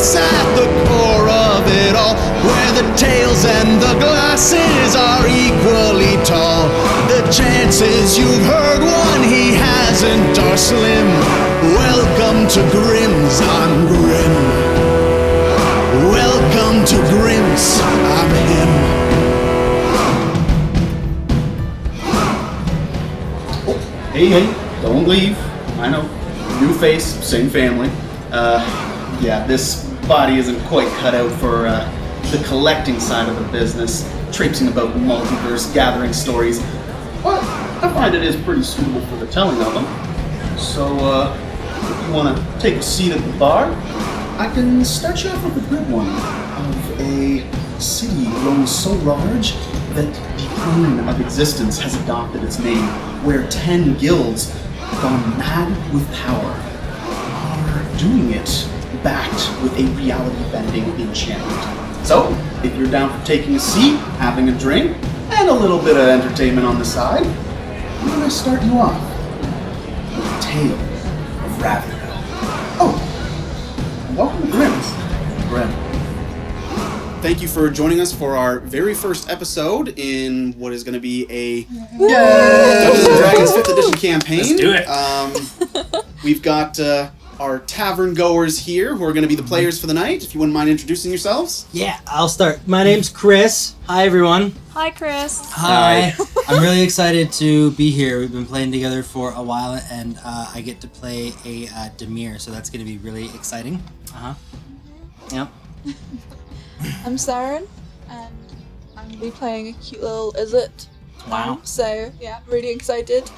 It's at the core of it all, where the tales and the glasses are equally tall. The chances you've heard one he hasn't are slim. Welcome to Grimm's, I'm Grimm. Welcome to Grimm's, I'm him. Hey, don't leave. I know. New face, same family. Yeah, this body isn't quite cut out for the collecting side of the business, traipsing about multiverse, gathering stories. But I find it is pretty suitable for the telling of them. So, if you want to take a seat at the bar, I can start you off with a good one of a city grown so large that the plane of existence has adopted its name, where 10 guilds, gone mad with power, are doing it backed with a reality-bending enchantment. So, if you're down for taking a seat, having a drink, and a little bit of entertainment on the side, I'm going to start you off with a tale of Ravnica. Oh, welcome to Grimm's. Grimm. Thank you for joining us for our very first episode in what is going to be a Dungeons & Dragons 5th edition campaign. Let's do it. We've got our tavern goers here who are going to be the players for the night. If you wouldn't mind introducing yourselves. Yeah, I'll start. My name's Chris. Hi, everyone. Hi, Chris. Hi. I'm really excited to be here. We've been playing together for a while, and I get to play a Demir, so that's going to be really exciting. Yep. I'm Saren, and I'm going to be playing a cute little Izzet. Wow. So, yeah, really excited.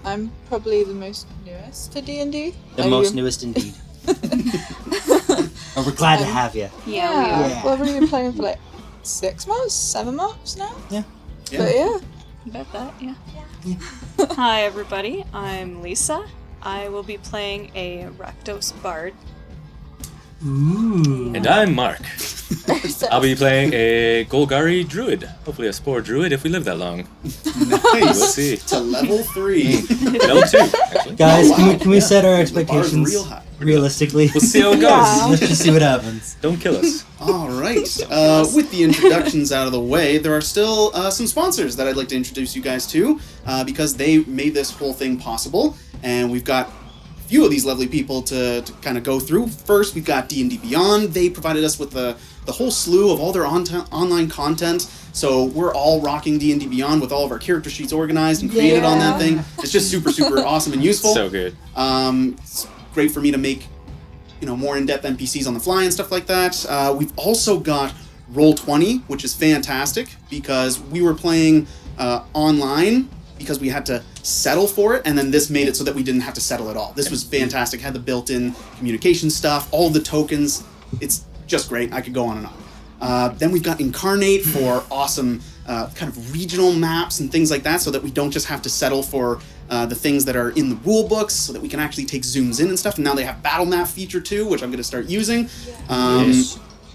I'm probably the most newest to D&D. The most newest indeed. We're glad to have you. Yeah. Well, I've really been playing for like 6 months, 7 months now. Yeah. But yeah. About that, yeah. Hi, everybody. I'm Lisa. I will be playing a Rakdos Bard. Ooh. And I'm Mark. I'll be playing a Golgari Druid. Hopefully a Spore Druid if we live that long. Nice. We'll see. To level 3. Level 2, actually. Guys, Oh, wow. can we set our The expectations bar's real high. realistically? We'll see how it goes. Yeah. Let's just see what happens. Don't kill us. All right. With the introductions out of the way, there are still some sponsors that I'd like to introduce you guys to because they made this whole thing possible, and we've got a few of these lovely people to kind of go through. First, we've got D&D Beyond. They provided us with the whole slew of all their online content, so we're all rocking D&D Beyond with all of our character sheets organized and created on that thing. It's just super, super awesome and useful. So good. It's great for me to make more in-depth NPCs on the fly and stuff like that. We've also got Roll20, which is fantastic because we were playing online because we had to settle for it, and then this made it so that we didn't have to settle at all. This was fantastic. Had the built-in communication stuff, all the tokens. It's just great. I could go on and on. Then we've got Incarnate for awesome kind of regional maps and things like that, so that we don't just have to settle for the things that are in the rule books, so that we can actually take zooms in and stuff. And now they have battle map feature too, which I'm going to start using.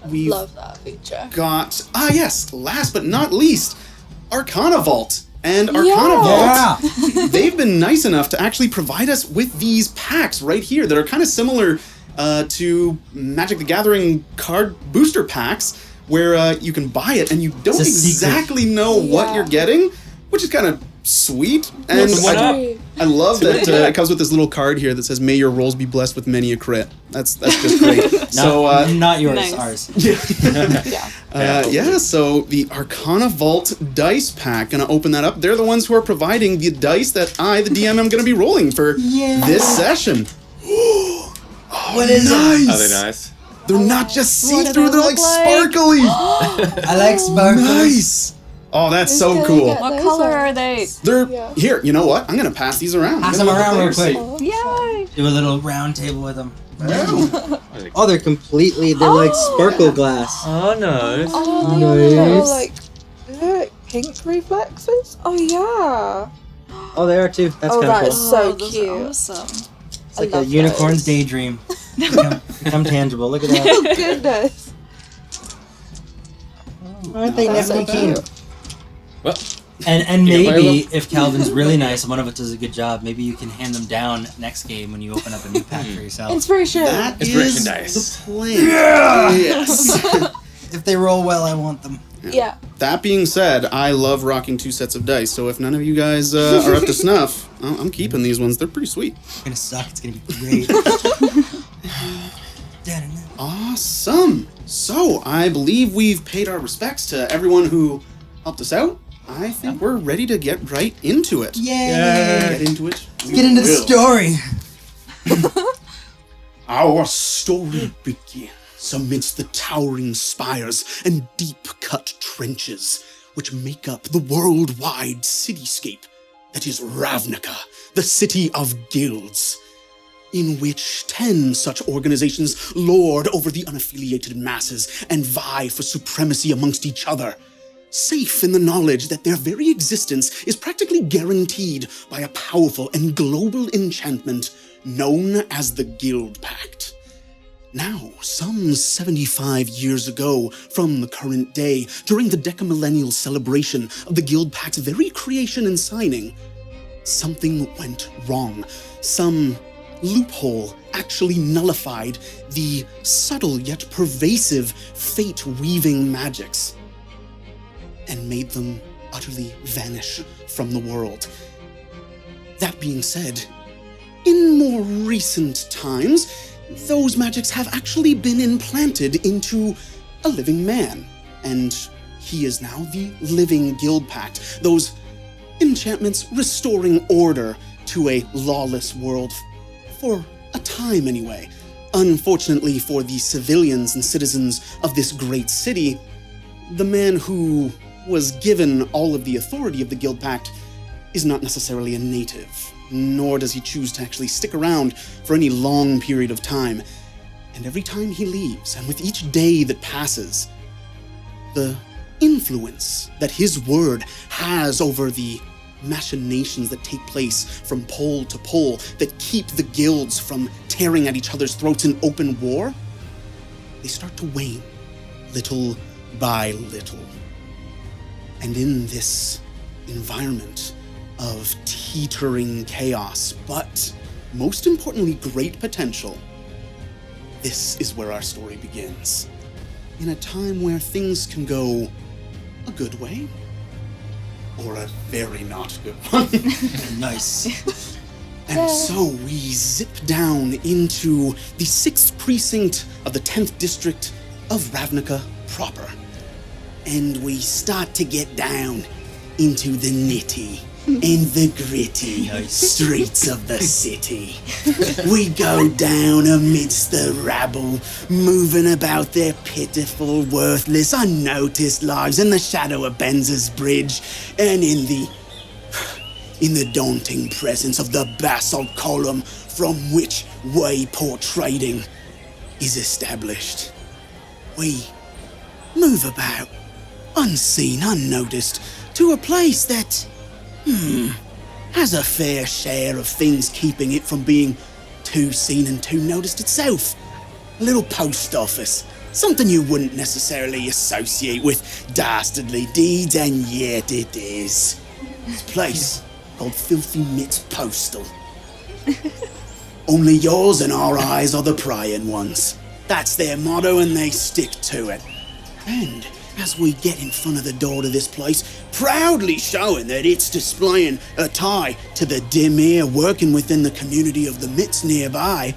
We've Love that feature. got yes, last but not least, Arcana Vault. And Arcana Vault, they've been nice enough to actually provide us with these packs right here that are kind of similar to Magic the Gathering card booster packs, where you can buy it and you don't exactly know what you're getting, which is kind of sweet. And I love that it comes with this little card here that says, "May your rolls be blessed with many a crit." That's just great. Not yours, Nice. ours. So the Arcana Vault dice pack, gonna open that up. They're the ones who are providing the dice that I, the DM, am gonna be rolling for this session. What is nice. Are they nice? They're not just see-through, they're like look like? sparkly. I like sparkles. Nice. Oh, that's so Gonna cool. get What those color ones. are they? They're here. You know what? I'm gonna pass these around. Pass I'm them gonna let the around real players quick. see. Yay! Do a little round table with them. Yeah. Oh, they're like sparkle glass. Oh, nice. Oh, they have little, Nice. like, is there like pink reflexes? Oh, yeah. Oh, they are too. That's Oh, kind of that cool. is so those cute. are awesome. It's like I a love unicorn's those. daydream. Become tangible. Look at that. Oh, goodness. Aren't they That's nifty so cute? Well, And You can play maybe them. if Calvin's really nice and one of us does a good job, maybe you can hand them down next game when you open up a new pack for yourself. Inspiration. That Inspiration is dice. the plan. Yes. If they roll well, I want them. Yeah. That being said, I love rocking 2 sets of dice, so if none of you guys are up to snuff, I'm keeping these ones. They're pretty sweet. It's gonna suck. It's gonna be great. Awesome. So, I believe we've paid our respects to everyone who helped us out. I think we're ready to get right into it. Yay! Get into it. Get into the story. Our story begins amidst the towering spires and deep-cut trenches which make up the worldwide cityscape that is Ravnica, the city of guilds, in which 10 such organizations lord over the unaffiliated masses and vie for supremacy amongst each other, safe in the knowledge that their very existence is practically guaranteed by a powerful and global enchantment known as the Guild Pact. Now, some 75 years ago from the current day, during the decamillennial celebration of the Guild Pact's very creation and signing, something went wrong. Some loophole actually nullified the subtle yet pervasive fate-weaving magics and made them utterly vanish from the world. That being said, in more recent times, those magics have actually been implanted into a living man, and he is now the living Guild Pact, those enchantments restoring order to a lawless world, for a time anyway. Unfortunately for the civilians and citizens of this great city, the man who was given all of the authority of the Guild Pact is not necessarily a native, nor does he choose to actually stick around for any long period of time. And every time he leaves, and with each day that passes, the influence that his word has over the machinations that take place from pole to pole that keep the guilds from tearing at each other's throats in open war, they start to wane, little by little. And in this environment of teetering chaos, but most importantly, great potential, this is where our story begins. In a time where things can go a good way, or a very not good one. Nice. And so we zip down into the 6th precinct of the 10th district of Ravnica proper. And we start to get down into the nitty and the gritty streets of the city. We go down amidst the rabble, moving about their pitiful, worthless, unnoticed lives in the shadow of Benzer's Bridge, and in the daunting presence of the basalt column from which wayport trading is established. We move about, unseen, unnoticed, to a place that has a fair share of things keeping it from being too seen and too noticed itself. A little post office, something you wouldn't necessarily associate with dastardly deeds, and yet it is. It's a place called Filthy Mitts Postal. Only yours and our eyes are the prying ones. That's their motto, and they stick to it. And as we get in front of the door to this place, proudly showing that it's displaying a tie to the dim ear working within the community of the Mitts nearby,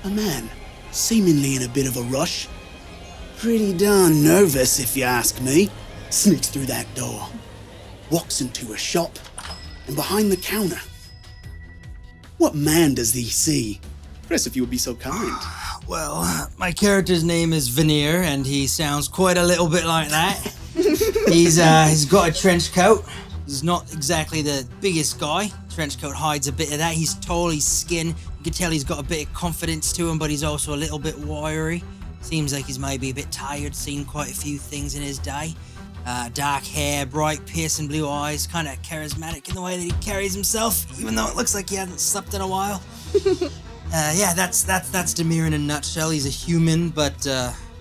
a man, seemingly in a bit of a rush, pretty darn nervous if you ask me, sneaks through that door, walks into a shop, and behind the counter, what man does he see? Chris, if you would be so kind. Well, my character's name is Veneer, and he sounds quite a little bit like that. He's got a trench coat. He's not exactly the biggest guy. Trench coat hides a bit of that. He's tall, he's skin. You can tell he's got a bit of confidence to him, but he's also a little bit wiry. Seems like he's maybe a bit tired, seen quite a few things in his day. Dark hair, bright, piercing blue eyes, kind of charismatic in the way that he carries himself, even though it looks like he hasn't slept in a while. That's Demir in a nutshell. He's a human, but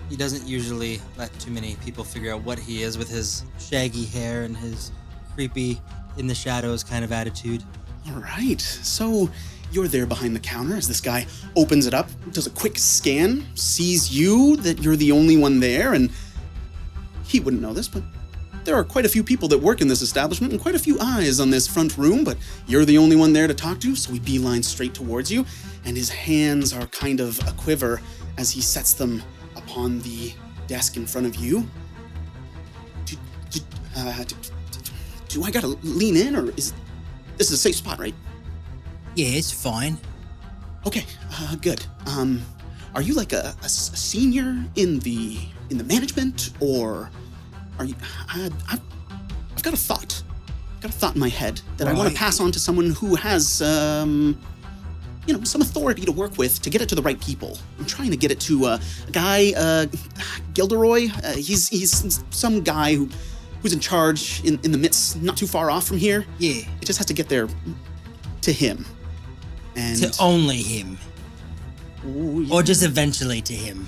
he doesn't usually let too many people figure out what he is with his shaggy hair and his creepy, in the shadows kind of attitude. All right. So you're there behind the counter as this guy opens it up, does a quick scan, sees you, that you're the only one there, and he wouldn't know this, but there are quite a few people that work in this establishment and quite a few eyes on this front room, but you're the only one there to talk to, so he beelines straight towards you, and his hands are kind of a quiver as he sets them upon the desk in front of you. Do I gotta lean in, or this is a safe spot, right? Yeah, it's fine. Okay, good. Are you like a senior in the management, or are you? I've got a thought. I've got a thought in my head that I want to pass on to someone who has, some authority to work with to get it to the right people. I'm trying to get it to a guy, Gilderoy. He's some guy who's in charge in the midst, not too far off from here. Yeah. It just has to get there to him. And to only him. Ooh, yeah. Or just eventually to him.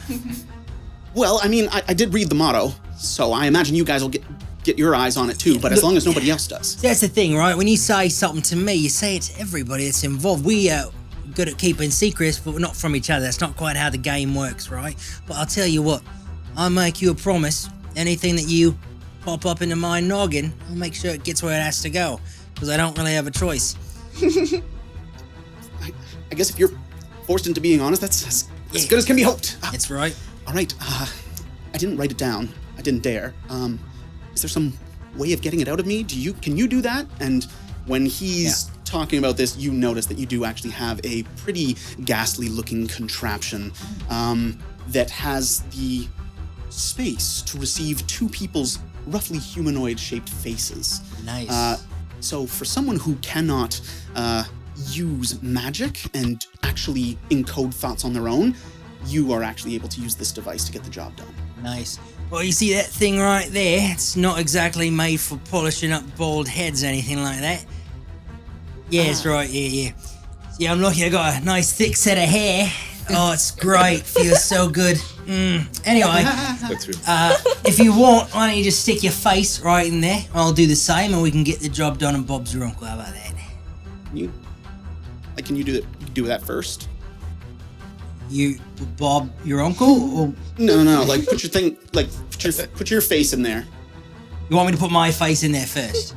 Well, I mean, I did read the motto, so I imagine you guys will get your eyes on it too, but as long as nobody else does. That's the thing, right? When you say something to me, you say it to everybody that's involved. We are good at keeping secrets, but we're not from each other. That's not quite how the game works, right? But I'll tell you what, I'll make you a promise. Anything that you pop up into my noggin, I'll make sure it gets where it has to go, because I don't really have a choice. I guess if you're forced into being honest, that's as good as can be hoped. That's right. All right, I didn't write it down. I didn't dare. Is there some way of getting it out of me? Can you do that? And when he's talking about this, you notice that you do actually have a pretty ghastly looking contraption that has the space to receive two people's roughly humanoid shaped faces. Nice. So for someone who cannot use magic and actually encode thoughts on their own, you are actually able to use this device to get the job done. Nice. Well, you see that thing right there? It's not exactly made for polishing up bald heads or anything like that. Yeah, that's right. Yeah. Yeah, I'm lucky I got a nice thick set of hair. Oh, it's great. Feels so good. Anyway, That's real. if you want, why don't you just stick your face right in there? I'll do the same and we can get the job done and Bob's your uncle. How about that? Can you do that first? You, Bob, your uncle? Or No. Like put your thing. Like put your face in there. you want me to put my face in there first?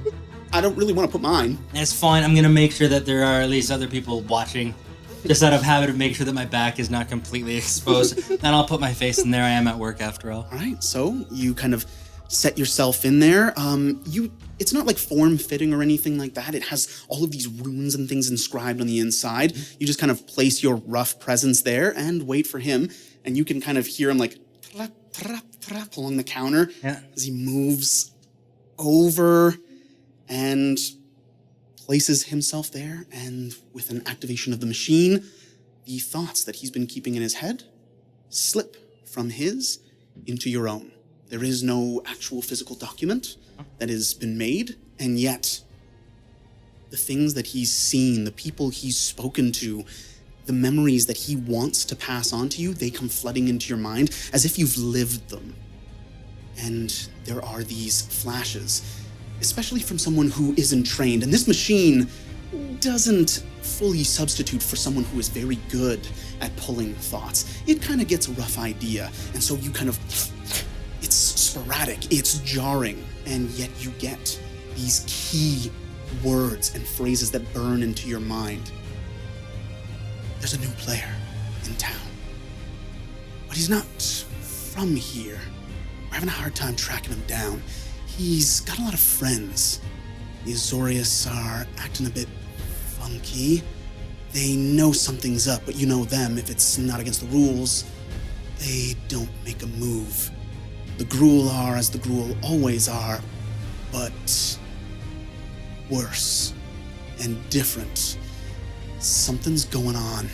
I don't really want to put mine. That's fine. I'm gonna make sure that there are at least other people watching. Just out of habit of making sure that my back is not completely exposed. Then I'll put my face in there. I am at work after all. All right, so you kind of set yourself in there. It's not like form-fitting or anything like that. It has all of these runes and things inscribed on the inside. You just kind of place your rough presence there and wait for him, and you can kind of hear him like trap, trap, trap along the counter as he moves over and places himself there, and with an activation of the machine, the thoughts that he's been keeping in his head slip from his into your own. There is no actual physical document that has been made, and yet the things that he's seen, the people he's spoken to, the memories that he wants to pass on to you, they come flooding into your mind as if you've lived them. And there are these flashes, especially from someone who isn't trained. And this machine doesn't fully substitute for someone who is very good at pulling thoughts. It kind of gets a rough idea, and so you kind of... It's sporadic, it's jarring, and yet you get these key words and phrases that burn into your mind. There's a new player in town, but he's not from here. We're having a hard time tracking him down. He's got a lot of friends. The Azorius are acting a bit funky. They know something's up, but you know them. If it's not against the rules, they don't make a move. The Gruul are as the Gruul always are, but worse and different. Something's going on.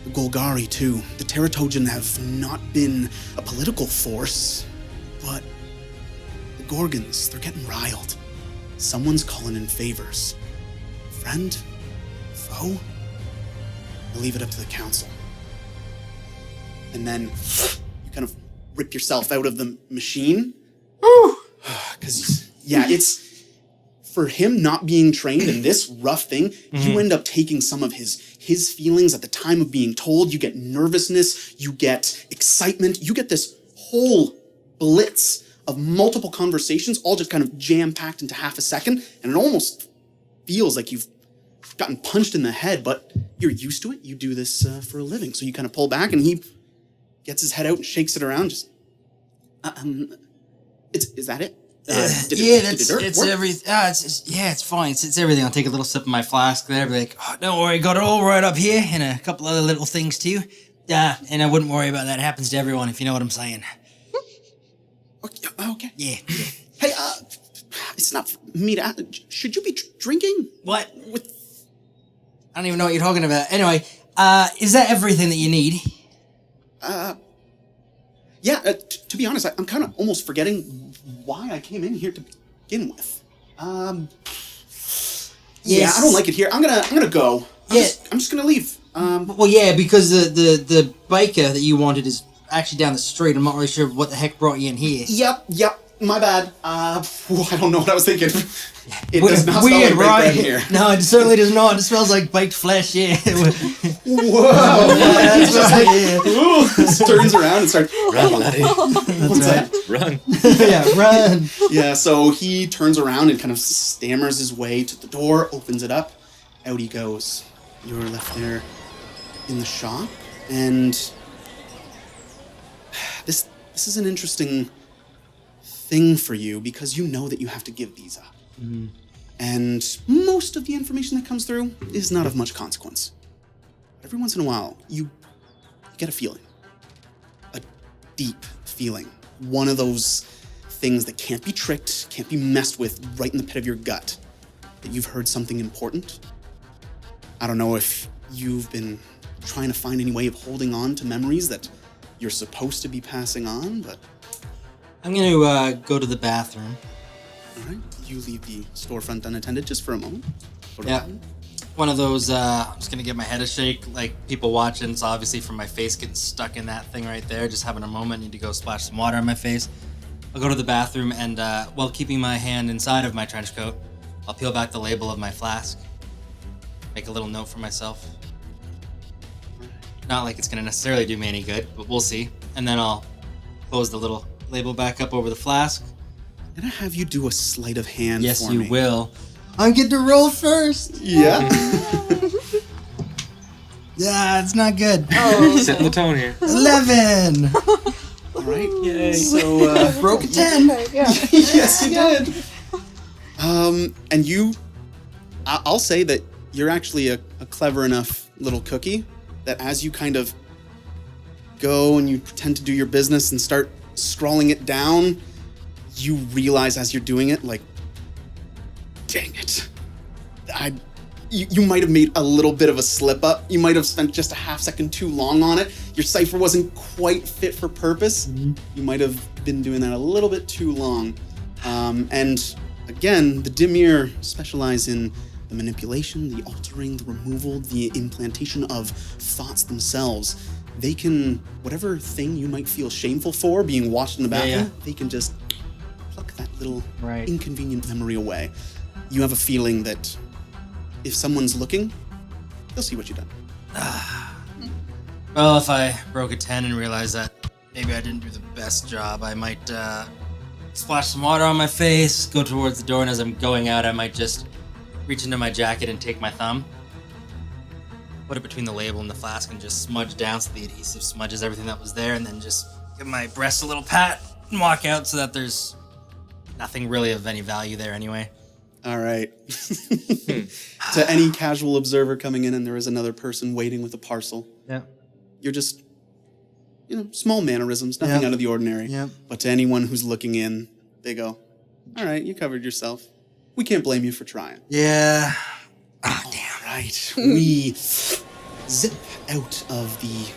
The Golgari, too. The Teratogen have not been a political force, but the Gorgons, they're getting riled. Someone's calling in favors. Friend? Foe? I'll leave it up to the council. And then you kind of rip yourself out of the machine. Because, yeah, it's for him not being trained in this rough thing, you end up taking some of his feelings at the time of being told. You get nervousness, you get excitement, you get this whole blitz of multiple conversations, all just kind of jam-packed into half a second, and it almost feels like you've gotten punched in the head, but you're used to it. You do this for a living, so you kind of pull back, and he gets his head out and shakes it around. Just, is that it? It's fine. It's everything. I'll take a little sip of my flask there. Be like, oh, don't worry, got it all right up here, and a couple other little things too. And I wouldn't worry about that. It happens to everyone, if you know what I'm saying. Okay. Yeah. Hey, it's not for me to ask. Should you be drinking? What? I don't even know what you're talking about. Anyway, is that everything that you need? Yeah, to be honest, I'm kind of almost forgetting why I came in here to begin with. Yeah, I don't like it here. I'm gonna go. I'm just gonna leave. Well, yeah, because the biker that you wanted is actually down the street. I'm not really sure what the heck brought you in here. Yep. My bad. I don't know what I was thinking. It does not smell like right? baked bread here. No, it certainly does not. It smells like baked flesh, yeah. Whoa! That's right, yeah. Turns around and starts. Run, laddie. What's that? Run. Yeah, run. Yeah, so he turns around and kind of stammers his way to the door, opens it up. Out he goes. You're left there in the shop, and this is an interesting thing for you because you know that you have to give these up. Mm-hmm. And most of the information that comes through is not of much consequence. Every once in a while, you get a feeling. A deep feeling. One of those things that can't be tricked, can't be messed with right in the pit of your gut. That you've heard something important. I don't know if you've been trying to find any way of holding on to memories that you're supposed to be passing on, but... I'm going to go to the bathroom. All right. You leave the storefront unattended just for a moment. Yeah. One of those, I'm just going to give my head a shake, like people watching. It's obviously from my face getting stuck in that thing right there. Just having a moment, need to go splash some water on my face. I'll go to the bathroom and, while keeping my hand inside of my trench coat, I'll peel back the label of my flask. Make a little note for myself. Not like it's going to necessarily do me any good, but we'll see. And then I'll close the little label back up over the flask. I'm gonna have you do a sleight of hand for me. Yes, you will. I get to roll first. Yeah. Yeah, it's not good. Oh, Setting the tone here. 11. All right. Yay. So Broke a 10. Okay, yeah. yes, you did. And I'll say that you're actually a clever enough little cookie that as you kind of go and you pretend to do your business and start scrawling it down, you realize as you're doing it, like, dang it. You might have made a little bit of a slip up. You might have spent just a half second too long on it. Your cipher wasn't quite fit for purpose. Mm-hmm. You might have been doing that a little bit too long. And again, the Dimir specialize in the manipulation, the altering, the removal, the implantation of thoughts themselves. They can, whatever thing you might feel shameful for being watched in the bathroom, they can just pluck that little inconvenient memory away. You have a feeling that if someone's looking, they'll see what you've done. Well, if I broke a 10 and realized that maybe I didn't do the best job, I might splash some water on my face, go towards the door, and as I'm going out, I might just reach into my jacket and take my thumb, put it between the label and the flask, and just smudge down so the adhesive smudges everything that was there, and then just give my breast a little pat and walk out so that there's nothing really of any value there anyway. All right. To any casual observer coming in and there is another person waiting with a parcel, you're just, small mannerisms, nothing out of the ordinary. Yeah. But to anyone who's looking in, they go, all right, you covered yourself. We can't blame you for trying. Yeah. Oh, damn. All right. We zip out of the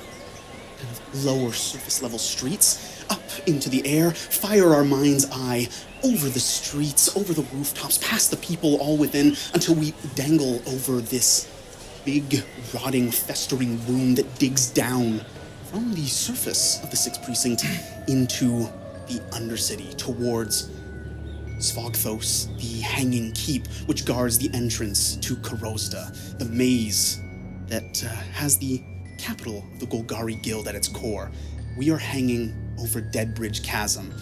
kind of lower surface level streets, up into the air, fire our mind's eye over the streets, over the rooftops, past the people all within, until we dangle over this big, rotting, festering wound that digs down from the surface of the 6th Precinct into the Undercity, towards Svogthos, the hanging keep which guards the entrance to Korozda, the maze that has the capital of the Golgari Guild at its core. We are hanging over Deadbridge Chasm.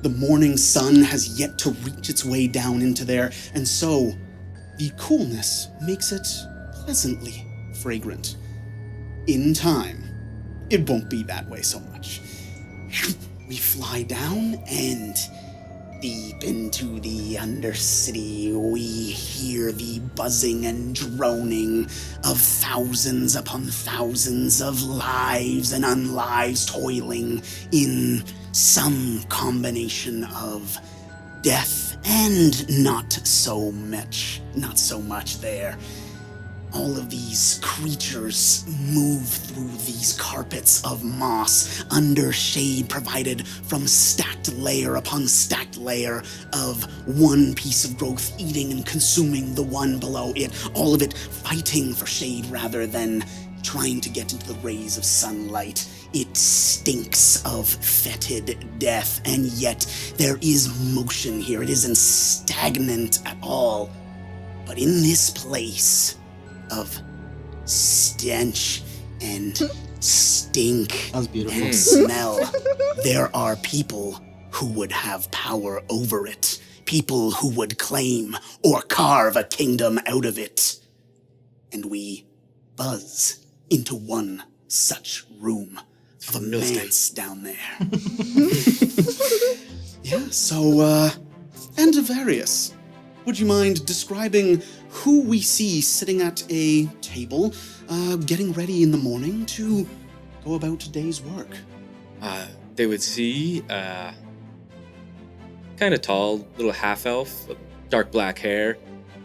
The morning sun has yet to reach its way down into there, and so the coolness makes it pleasantly fragrant. In time, it won't be that way so much. We fly down, and deep into the Undercity, we hear the buzzing and droning of thousands upon thousands of lives and unlives toiling in some combination of death and not so much there. All of these creatures move through these carpets of moss under shade provided from stacked layer upon stacked layer of one piece of growth eating and consuming the one below it, all of it fighting for shade rather than trying to get into the rays of sunlight. It stinks of fetid death, and yet there is motion here. It isn't stagnant at all. But in this place of stench and stink and smell, there are people who would have power over it, people who would claim or carve a kingdom out of it. And we buzz into one such room of a manse down there. Yeah, so, and Avarius, would you mind describing who we see sitting at a table, getting ready in the morning to go about today's work? They would see kind of tall, little half-elf, dark black hair,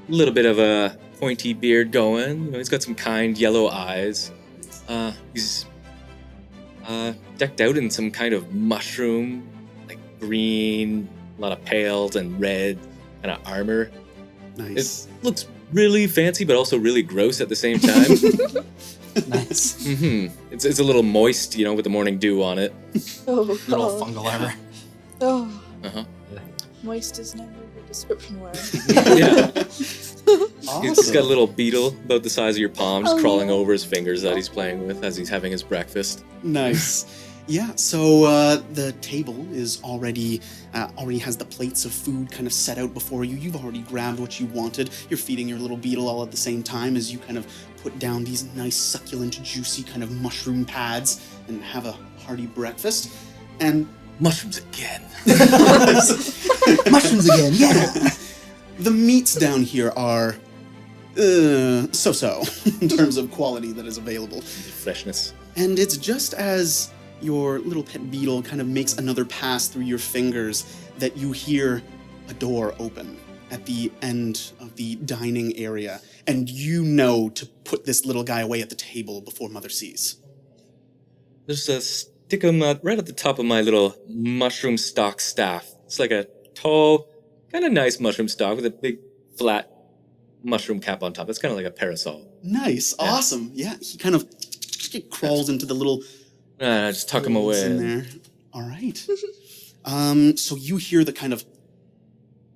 a little bit of a pointy beard going. You know, he's got some kind yellow eyes. He's decked out in some kind of mushroom, like green, a lot of pales and red kind of armor. Nice. It looks really fancy, but also really gross at the same time. Nice. It's a little moist, you know, with the morning dew on it. Oh, Little God. fungal armor. Oh, Uh-huh. moist is never a good description word. Yeah. Awesome. He's got a little beetle about the size of your palm just Oh, crawling yeah. over his fingers that he's playing with as he's having his breakfast. Nice. Yeah, so the table is already has the plates of food kind of set out before you. You've already grabbed what you wanted. You're feeding your little beetle all at the same time as you kind of put down these nice, succulent, juicy kind of mushroom pads and have a hearty breakfast. And Mushrooms again. Mushrooms again, yeah. the meats down here are so-so in terms of quality that is available. Freshness. And it's just as your little pet beetle kind of makes another pass through your fingers that you hear a door open at the end of the dining area, and you know to put this little guy away at the table before Mother sees. Just stick him right at the top of my little mushroom stalk staff. It's like a tall, kind of nice mushroom stalk with a big, flat mushroom cap on top. It's kind of like a parasol. Nice, awesome. Yeah, he kind of crawls into the little Just tuck him holes in away. there. All right. So you hear the kind of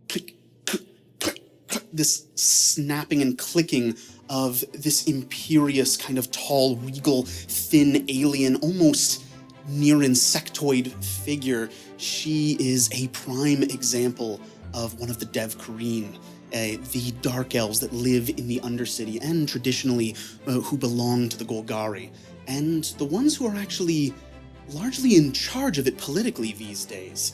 click, click, click, click, this snapping and clicking of this imperious kind of tall, regal, thin alien, almost near insectoid figure. She is a prime example of one of the Dev Kareen, the dark elves that live in the Undercity and traditionally who belong to the Golgari, and the ones who are actually largely in charge of it politically these days,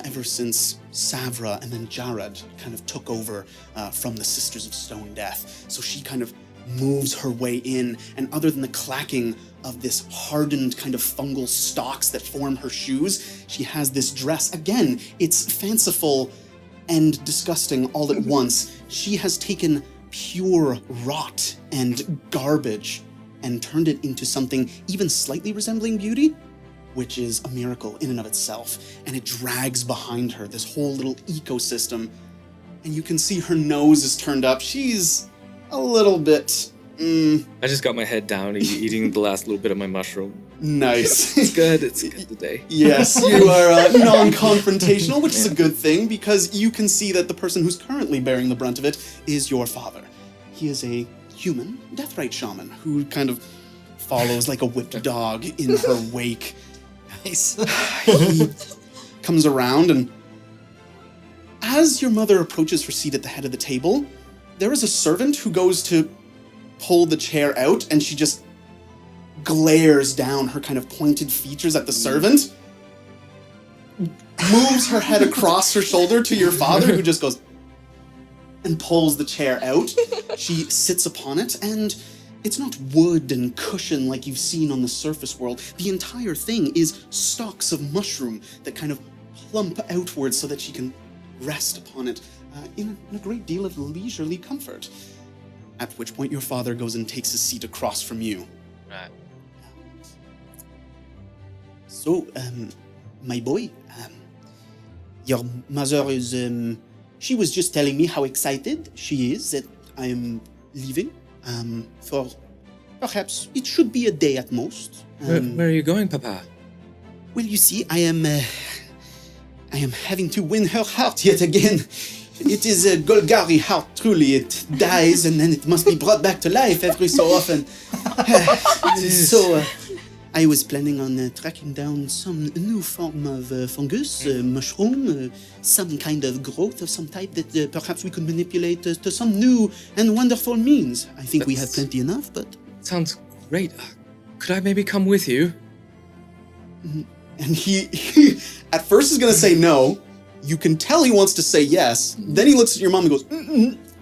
ever since Savra and then Jarad kind of took over from the Sisters of Stone Death. So she kind of moves her way in, and other than the clacking of this hardened kind of fungal stalks that form her shoes, she has this dress. Again, it's fanciful and disgusting all at once. She has taken pure rot and garbage and turned it into something even slightly resembling beauty, which is a miracle in and of itself. And it drags behind her this whole little ecosystem, and you can see her nose is turned up. She's a little bit, I just got my head down, eating the last little bit of my mushroom. Nice. It's good. It's good today. Yes, you are non-confrontational, which is a good thing because you can see that the person who's currently bearing the brunt of it is your father. He is a human deathrite shaman who kind of follows like a whipped dog in her wake. Nice. He comes around, and as your mother approaches her seat at the head of the table, there is a servant who goes to pull the chair out, and she just glares down her kind of pointed features at the servant, moves her head across her shoulder to your father, who just goes and pulls the chair out. She sits upon it, and it's not wood and cushion like you've seen on the surface world. The entire thing is stalks of mushroom that kind of plump outwards so that she can rest upon it in a great deal of leisurely comfort. At which point your father goes and takes his seat across from you. Right. So, my boy, your mother is, she was just telling me how excited she is that I am leaving, for perhaps it should be a day at most. Where are you going, Papa? Well, you see, I am having to win her heart yet again. It is a Golgari heart, truly. It dies and then it must be brought back to life every so often. So, I was planning on tracking down some new form of fungus, mushroom, some kind of growth of some type that perhaps we could manipulate to some new and wonderful means. I think we have plenty enough, but... Sounds great. Could I maybe come with you? And he at first is going to say no. You can tell he wants to say yes. Then he looks at your mom and goes,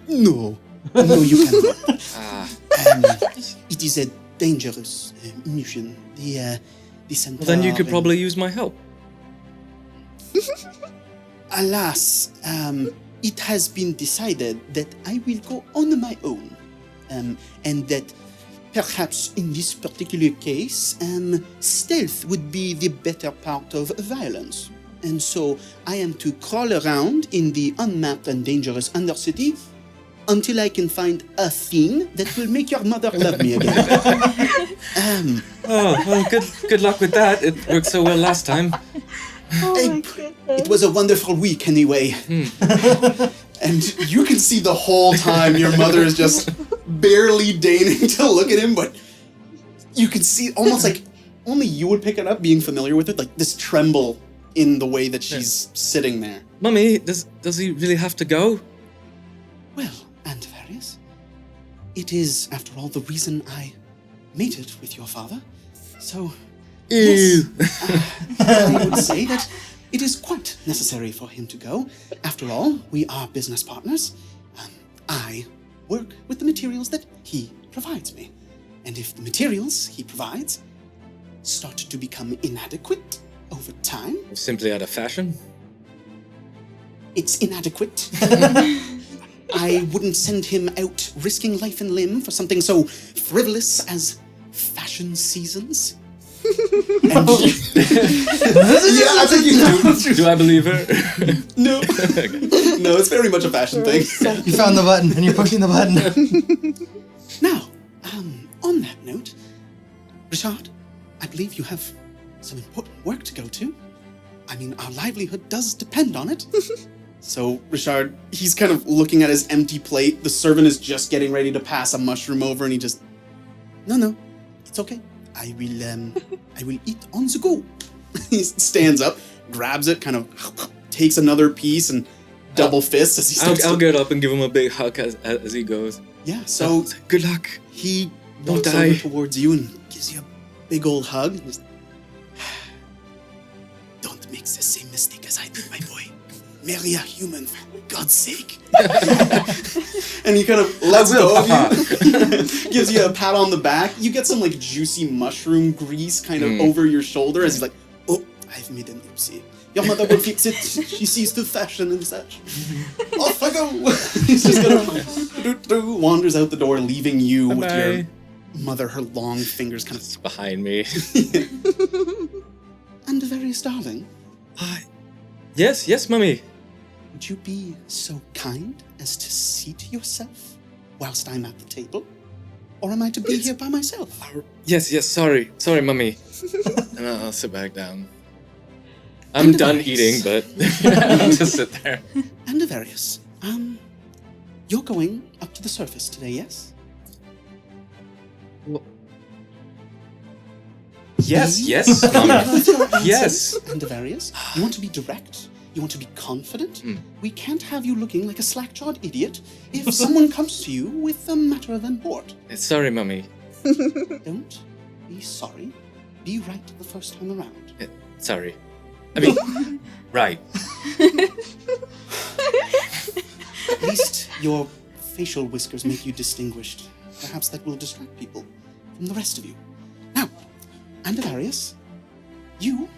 no, you cannot. It is a dangerous mission. The centaur... Well, then you could probably use my help. Alas, it has been decided that I will go on my own, and that perhaps in this particular case, stealth would be the better part of violence. And so I am to crawl around in the unmapped and dangerous Undercity until I can find a thing that will make your mother love me again. Oh, well, good luck with that. It worked so well last time. Oh my goodness. It was a wonderful week anyway. And you can see the whole time your mother is just barely deigning to look at him, but you can see almost like only you would pick it up being familiar with it, like this tremble in the way that she's sitting there. Mummy, does he really have to go? Well, Antivarius, it is, after all, the reason I mated with your father. So, yes, I would say that it is quite necessary for him to go. After all, we are business partners. I work with the materials that he provides me. And if the materials he provides start to become inadequate over time... Simply out of fashion? It's inadequate. I wouldn't send him out risking life and limb for something so frivolous as fashion seasons. Yeah, I think you do. Do I believe her? No. No, it's very much a fashion thing. You found the button and you're pushing the button. Now, on that note, Richard, I believe you have some important work to go to. I mean, our livelihood does depend on it. So, Richard, he's kind of looking at his empty plate. The servant is just getting ready to pass a mushroom over, and he just... No, it's okay. I will eat on the go. He stands up, grabs it, kind of takes another piece, and double fists as he starts I'll get up and give him a big hug as he goes. Yeah, so... Good luck. He Don't walks die. over towards you and gives you a big old hug. And just, don't make the same mistake as I did, my boy. Marry a human, for God's sake. And he kind of lets go of you, gives you a pat on the back. You get some like juicy mushroom grease kind of over your shoulder as he's like, oh, I've made an oopsie. Your mother will fix it. She sees to fashion and such. Off I go. He's just gonna wanders out the door, leaving you with your mother, her long fingers kind of Behind me. And various darling, Yes, Mummy. would you be so kind as to seat yourself whilst I'm at the table? Or am I to be here by myself? Yes, sorry, mummy. And I'll sit back down. I'm done eating, but I'll just sit there. And Avarius, you're going up to the surface today, yes? Well, yes, mummy. Yes. And Avarius, you want to be direct? You want to be confident? We can't have you looking like a slack-jawed idiot if someone comes to you with a matter of import. Sorry, mummy. Don't be sorry. Be right the first time around. Sorry. I mean, right. At least your facial whiskers make you distinguished. Perhaps that will distract people from the rest of you. Now, Andavarius, you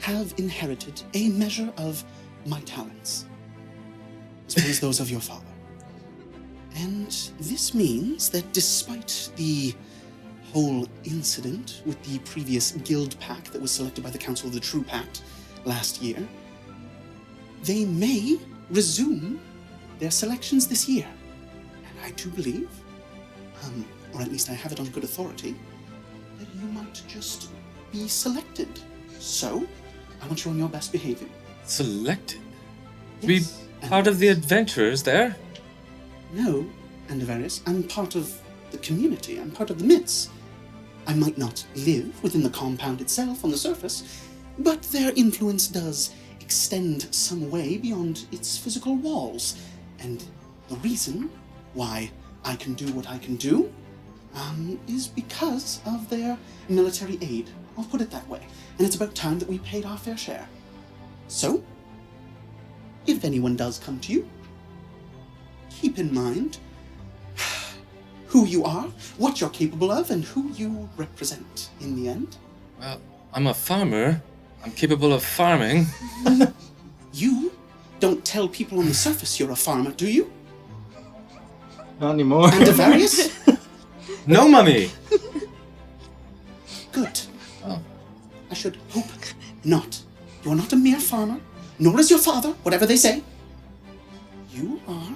have inherited a measure of my talents, as well as those of your father. And this means that despite the whole incident with the previous guild pack that was selected by the Council of the True Pact last year, they may resume their selections this year. And I do believe, or at least I have it on good authority, that you might just be selected. So, I want you on your best behavior. Selected? To Yes. be part of the adventurers there? No, Andavarius, I'm part of the community. I'm part of the myths. I might not live within the compound itself on the surface, but their influence does extend some way beyond its physical walls. And the reason why I can do what I can do is because of their military aid. I'll put it that way. And it's about time that we paid our fair share. So, if anyone does come to you, keep in mind who you are, what you're capable of, and who you represent in the end. Well, I'm a farmer. I'm capable of farming. You don't tell people on the surface you're a farmer, do you? Not anymore. Andavarius? No, mummy! Good. Oh. I should hope not. You're not a mere farmer, nor is your father, whatever they say. You are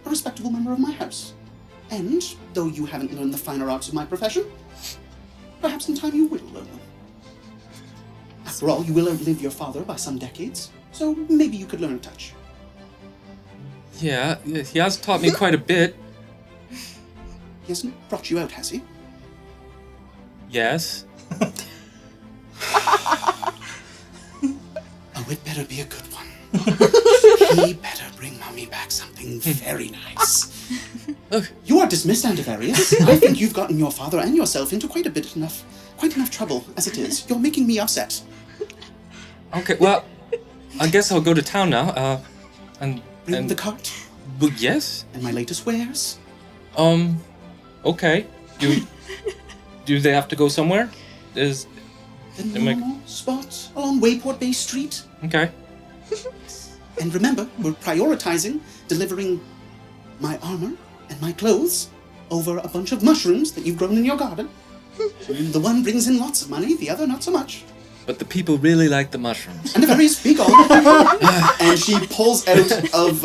a respectable member of my house. And, though you haven't learned the finer arts of my profession, perhaps in time you will learn them. After all, you will outlive your father by some decades, so maybe you could learn a touch. Yeah, he has taught me quite a bit. He hasn't brought you out, has he? Yes. Oh, it better be a good one. He better bring Mommy back something very nice. Look. You are dismissed, Andavarius. I think you've gotten your father and yourself into quite enough trouble as it is. You're making me upset. Okay, well, I guess I'll go to town now. Bring the cart But yes. and my latest wares. Okay. Do they have to go somewhere? The normal spot along Wayport Bay Street. Okay. And remember, we're prioritizing delivering my armor and my clothes over a bunch of mushrooms that you've grown in your garden. And the one brings in lots of money, the other not so much. But the people really like the mushrooms. And a very big on. And she pulls out of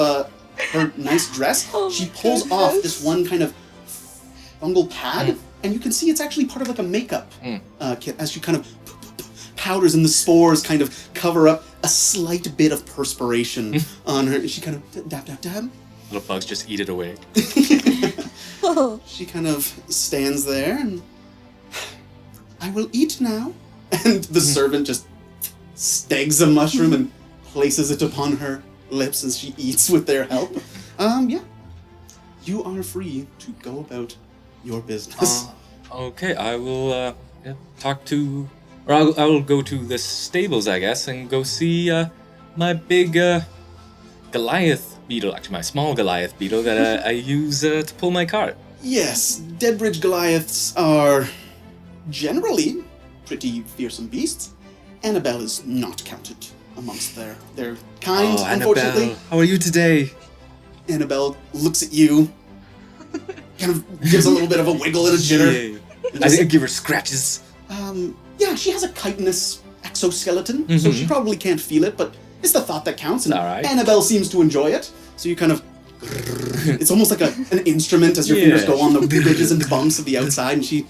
her nice dress, she pulls off this one kind of fungal pad, and you can see it's actually part of like a makeup kit as she kind of powders and the spores kind of cover up a slight bit of perspiration on her. She kind of dab. Little bugs just eat it away. She kind of stands there and I will eat now. And the servant just stegs a mushroom and places it upon her lips as she eats with their help. Yeah. You are free to go about your business. Okay, I will talk to, or I will go to the stables, I guess, and go see my big Goliath beetle, actually my small Goliath beetle that I use to pull my cart. Yes, Deadbridge Goliaths are generally pretty fearsome beasts. Annabelle is not counted amongst their kind, unfortunately. Annabelle, how are you today? Annabelle looks at you, kind of gives a little bit of a wiggle and a jitter. I think I give her scratches. Yeah, she has a chitinous exoskeleton, so she probably can't feel it, but it's the thought that counts, and All right. Annabelle seems to enjoy it. So you kind of It's almost like an instrument as your fingers go on the ridges and bumps of the outside, and she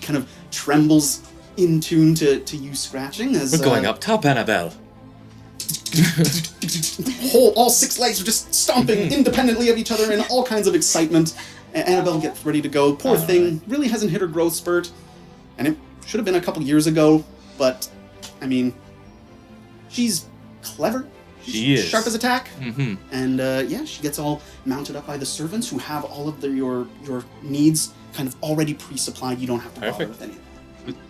kind of trembles in tune to you scratching as We're going up top, Annabelle. all 6 legs are just stomping independently of each other in all kinds of excitement. Annabelle gets ready to go. Poor thing, really hasn't hit her growth spurt, and it should have been a couple years ago, but, I mean, she's clever. She is. Sharp as a tack. Mm-hmm. And, she gets all mounted up by the servants who have all of your needs kind of already pre-supplied. You don't have to bother with anything.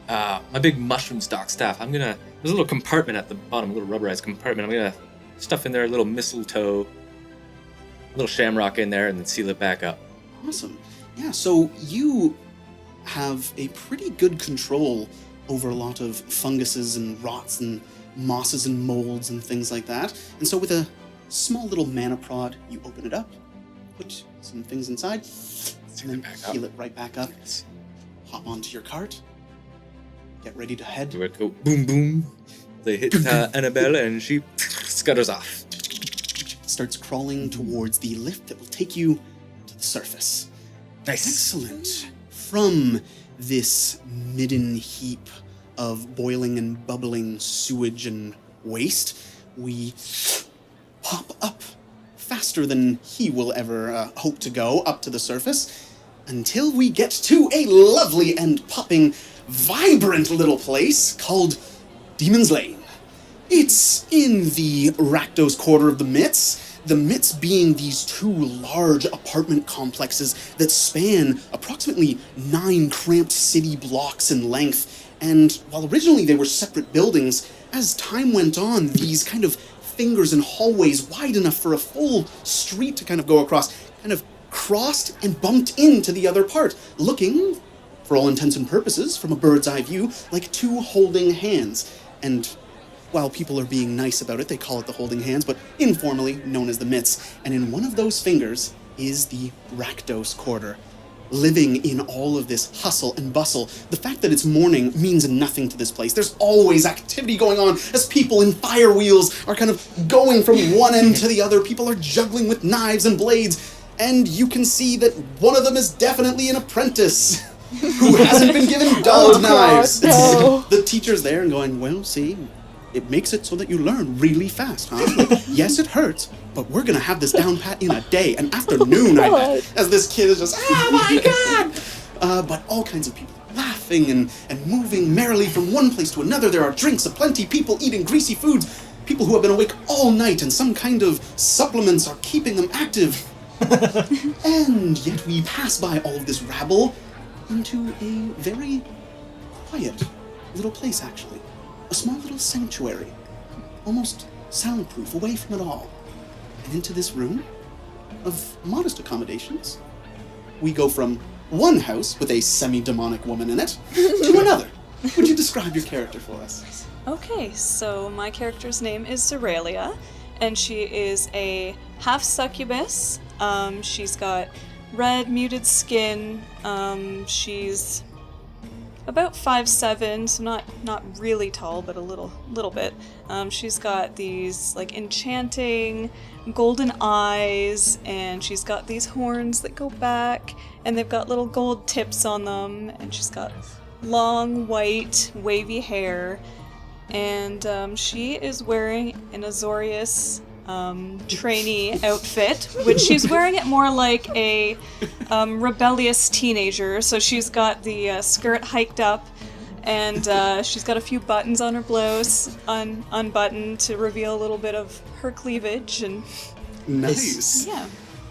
My big mushroom stock staff. There's a little compartment at the bottom, a little rubberized compartment. I'm gonna stuff in there a little mistletoe, a little shamrock in there, and then seal it back up. Awesome. Yeah, so you have a pretty good control over a lot of funguses and rots and mosses and molds and things like that. And so with a small little mana prod, you open it up, put some things inside, and then heal it right back up. Hop onto your cart, get ready to head. Where it go boom boom. They hit Annabelle and she scutters off. Starts crawling towards the lift that will take you to the surface. Nice. Excellent. From this midden heap of boiling and bubbling sewage and waste, we pop up faster than he will ever hope to go up to the surface, until we get to a lovely and popping, vibrant little place called Demon's Lane. It's in the Rakdos quarter of the Mitts being these 2 large apartment complexes that span approximately 9 cramped city blocks in length. And while originally they were separate buildings, as time went on, these kind of fingers and hallways wide enough for a full street to kind of go across, kind of crossed and bumped into the other part, looking, for all intents and purposes, from a bird's eye view, like 2 holding hands. And while people are being nice about it, they call it the holding hands, but informally known as the mitts. And in one of those fingers is the Rakdos quarter, living in all of this hustle and bustle. The fact that it's morning means nothing to this place. There's always activity going on as people in fire wheels are kind of going from one end to the other. People are juggling with knives and blades. And you can see that one of them is definitely an apprentice who hasn't been given dulled knives. No. The teacher's there and going, well, see, it makes it so that you learn really fast, huh? Like, yes, it hurts, but we're going to have this down pat in a day, an afternoon, I bet. As this kid is just, oh my God! But all kinds of people laughing and moving merrily from one place to another. There are drinks aplenty, people eating greasy foods, people who have been awake all night and some kind of supplements are keeping them active. And yet we pass by all of this rabble into a very quiet little place, actually. A small little sanctuary, almost soundproof, away from it all. And into this room of modest accommodations, we go from one house with a semi-demonic woman in it to another. Would you describe your character for us? Okay, so my character's name is Zeralia, and she is a half succubus. She's got red muted skin. She's about 5'7", so not really tall, but a little bit. She's got these like enchanting golden eyes, and she's got these horns that go back, and they've got little gold tips on them, and she's got long white wavy hair, and she is wearing an Azorius trainee outfit, which she's wearing it more like a rebellious teenager. So she's got the skirt hiked up, and she's got a few buttons on her blouse unbuttoned to reveal a little bit of her cleavage. And Nice. yeah.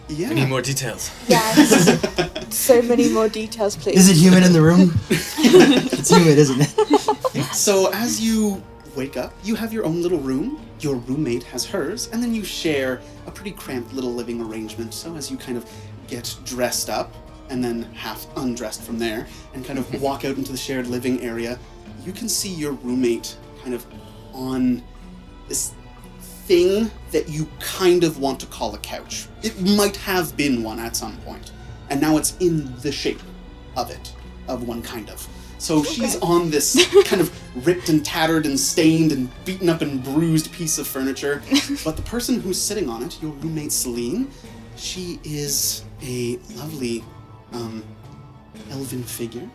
Yeah. I need more details. Yes. So many more details, please. Is it humid in the room? It's humid, isn't it? So as you wake up, you have your own little room. Your roommate has hers, and then you share a pretty cramped little living arrangement. So as you kind of get dressed up, and then half undressed from there, and kind of walk out into the shared living area, you can see your roommate kind of on this thing that you kind of want to call a couch. It might have been one at some point, and now it's in the shape of it, of one kind of. So she's on this kind of ripped and tattered and stained and beaten up and bruised piece of furniture, but the person who's sitting on it, your roommate Celine, She is a lovely elven figure,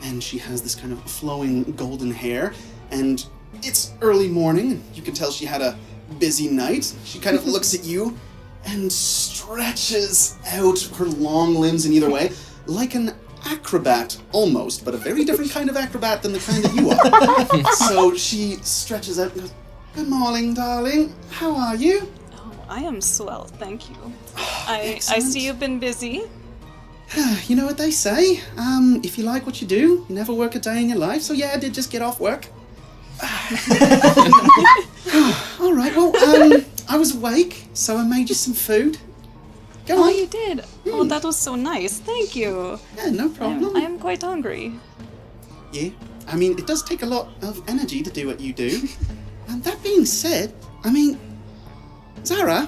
and she has this kind of flowing golden hair, and it's early morning, and you can tell she had a busy night. She kind of looks at you and stretches out her long limbs in either way, like an acrobat, almost, but a very different kind of acrobat than the kind that you are. So she stretches out and goes, "Good morning, darling. How are you?" Oh, I am swell, thank you. I Excellent. see you've been busy. You know what they say, if you like what you do, you never work a day in your life, so yeah, I did just get off work. All right, well, I was awake, so I made you some food. Go Oh, on. you did? Oh, that was so nice. Thank you. Yeah, no problem. I am quite hungry. Yeah, I mean, it does take a lot of energy to do what you do. And that being said, I mean, Zara,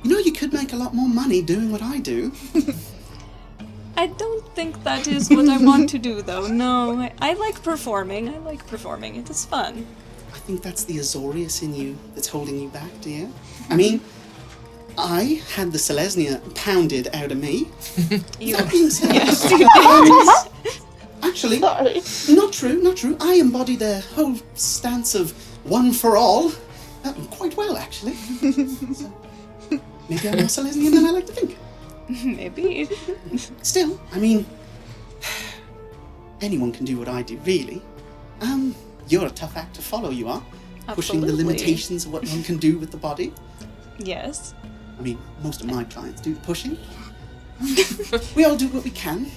you know you could make a lot more money doing what I do. I don't think that is what I want to do, though. No, I like performing. It is fun. I think that's the Azorius in you that's holding you back, dear. I mean, I had the Selesnya pounded out of me. You, That being said, yes, you did. actually, Sorry. not true. I embody the whole stance of one for all. Quite well, actually. So, maybe I'm more Selesnyan than I like to think. Maybe. Still, I mean, anyone can do what I do, really. You're a tough act to follow, you are. Pushing the Absolutely. limitations of what one can do with the body. Yes. I mean, most of my clients do the pushing. We all do what we can.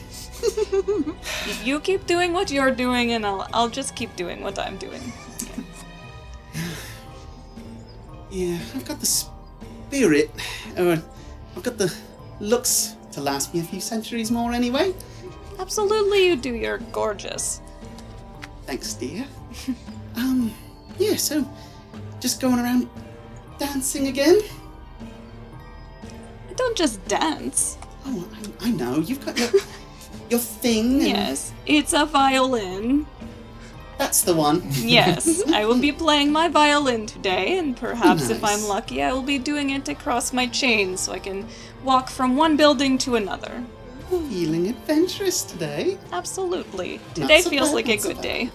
You keep doing what you're doing, and I'll just keep doing what I'm doing. Yeah, I've got the spirit, or I've got the looks to last me a few centuries more anyway. Absolutely, you do. You're gorgeous. Thanks, dear. Yeah, so just going around dancing again? I don't just dance. Oh, I know, you've got your thing. And Yes, it's a violin. That's the one. Yes, I will be playing my violin today, and perhaps if I'm Nice. lucky, I will be doing it across my chain so I can walk from one building to another. Feeling adventurous today. Absolutely. Not Today so feels bad, like a not so good bad. day.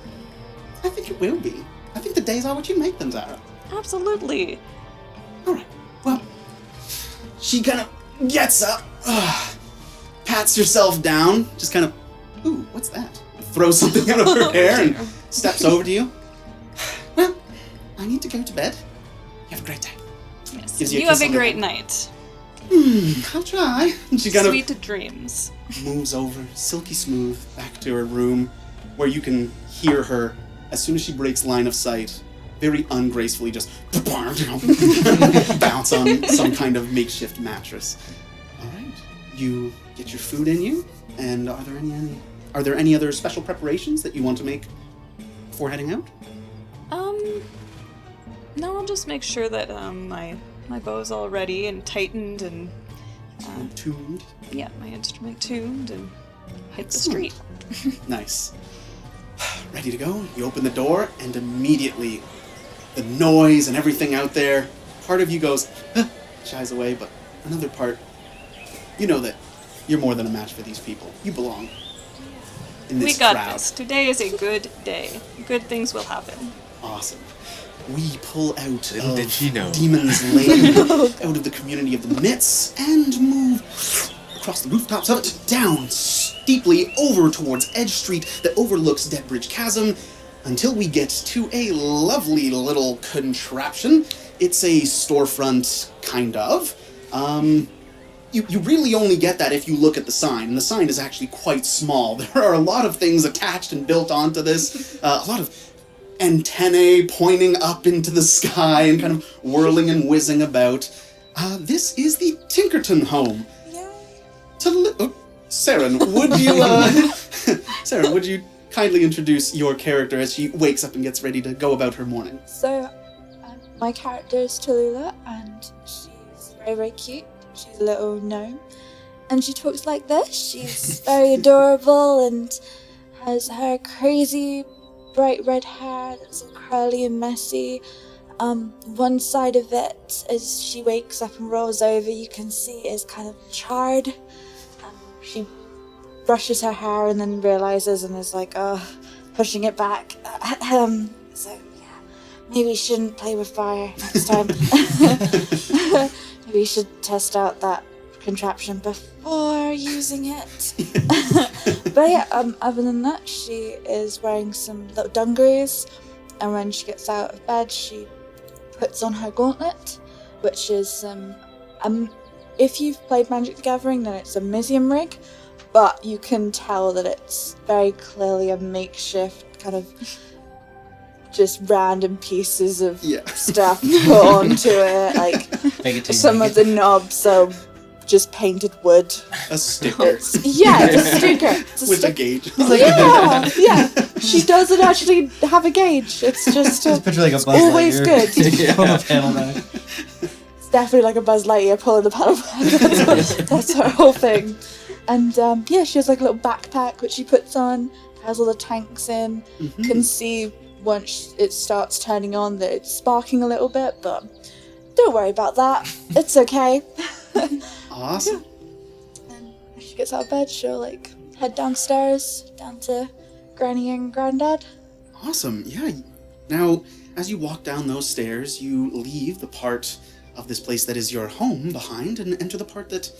I think it will be. I think the days are what you make them, Zara. Absolutely. Alright, well, she kind of gets up, pats herself down, just kind of, ooh, what's that? Throws something out of her hair and steps over to you. Well, I need to go to bed. You have a great day. Yes. Gives you a You have kiss a on the great head. night. I'll try. And she kind Sweet dreams. of moves over, silky smooth, back to her room, where you can hear her, as soon as she breaks line of sight, very ungracefully just bounce on some kind of makeshift mattress. Alright. You get your food in you, and are there any other special preparations that you want to make before heading out? No, I'll just make sure that my bow's all ready and tightened and Tuned. yeah, my instrument tuned and hit the Excellent. street. Nice. Ready to go? You open the door, and immediately the noise and everything out there, part of you goes, shies away, but another part, you know that you're more than a match for these people. You belong in this We got crowd. this. Today is a good day. Good things will happen. Awesome. We pull out Little of did she know. Demon's Lane, out of the community of the Mitts, and move across the rooftops of it, down steeply over towards Edge Street that overlooks Deadbridge Chasm, until we get to a lovely little contraption. It's a storefront, kind of. You really only get that if you look at the sign, and the sign is actually quite small. There are a lot of things attached and built onto this, a lot of antennae pointing up into the sky and kind of whirling and whizzing about. This is the Tinkerton home. Saren, would you, Saren, would you kindly introduce your character as she wakes up and gets ready to go about her morning? So, my character is Tallulah, and she's very, very cute. She's a little gnome, and she talks like this. She's very adorable and has her crazy bright red hair that's all curly and messy. One side of it, as she wakes up and rolls over, you can see is kind of charred. She brushes her hair and then realizes and is like, pushing it back. So, yeah, maybe we shouldn't play with fire next time. Maybe we should test out that contraption before using it. But yeah, other than that, she is wearing some little dungarees, and when she gets out of bed, she puts on her gauntlet, which is if you've played Magic the Gathering, then it's a Mizium rig, but you can tell that it's very clearly a makeshift kind of just random pieces of stuff put onto it, like some of the knobs are just painted wood. A sticker. It's a sticker. It's With a gauge. Yeah. She doesn't actually have a gauge. It's just Picture like a Buzz always Lightyear. good. Pull the panel back. It's definitely like a Buzz Lightyear pulling the panel back. That's her whole thing. And she has like a little backpack which she puts on, has all the tanks in. You can see once it starts turning on that it's sparking a little bit, but don't worry about that. It's okay. Awesome. And when she gets out of bed, she'll head downstairs, down to Granny and Granddad. Awesome. Yeah. Now, as you walk down those stairs, you leave the part of this place that is your home behind and enter the part that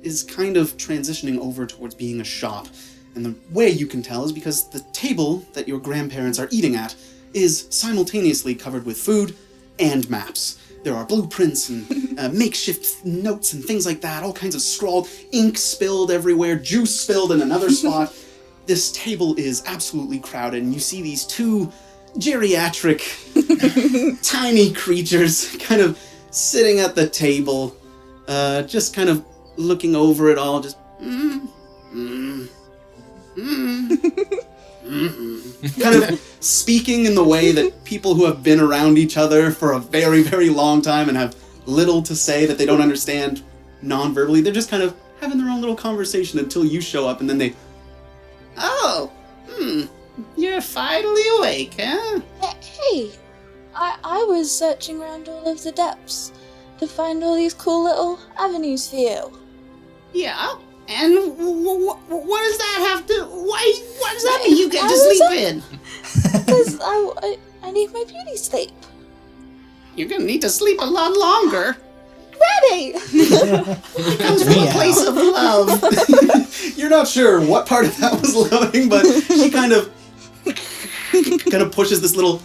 is kind of transitioning over towards being a shop. And the way you can tell is because the table that your grandparents are eating at is simultaneously covered with food and maps. There are blueprints and makeshift notes and things like that, all kinds of scrawled, ink spilled everywhere, juice spilled in another spot. This table is absolutely crowded, and you see these two geriatric, tiny creatures kind of sitting at the table, just kind of looking over it all, just kind of speaking in the way that people who have been around each other for a very, very long time and have little to say that they don't understand non-verbally. They're just kind of having their own little conversation until you show up, and then they, you're finally awake, huh? Hey, I was searching around all of the depths to find all these cool little avenues for you. Yeah, and what does that have to... What does that mean you get to sleep in? Because I need my beauty sleep. You're gonna need to sleep a lot longer. Ready! It comes from a place of love. You're not sure what part of that was loving, but she kind of pushes this little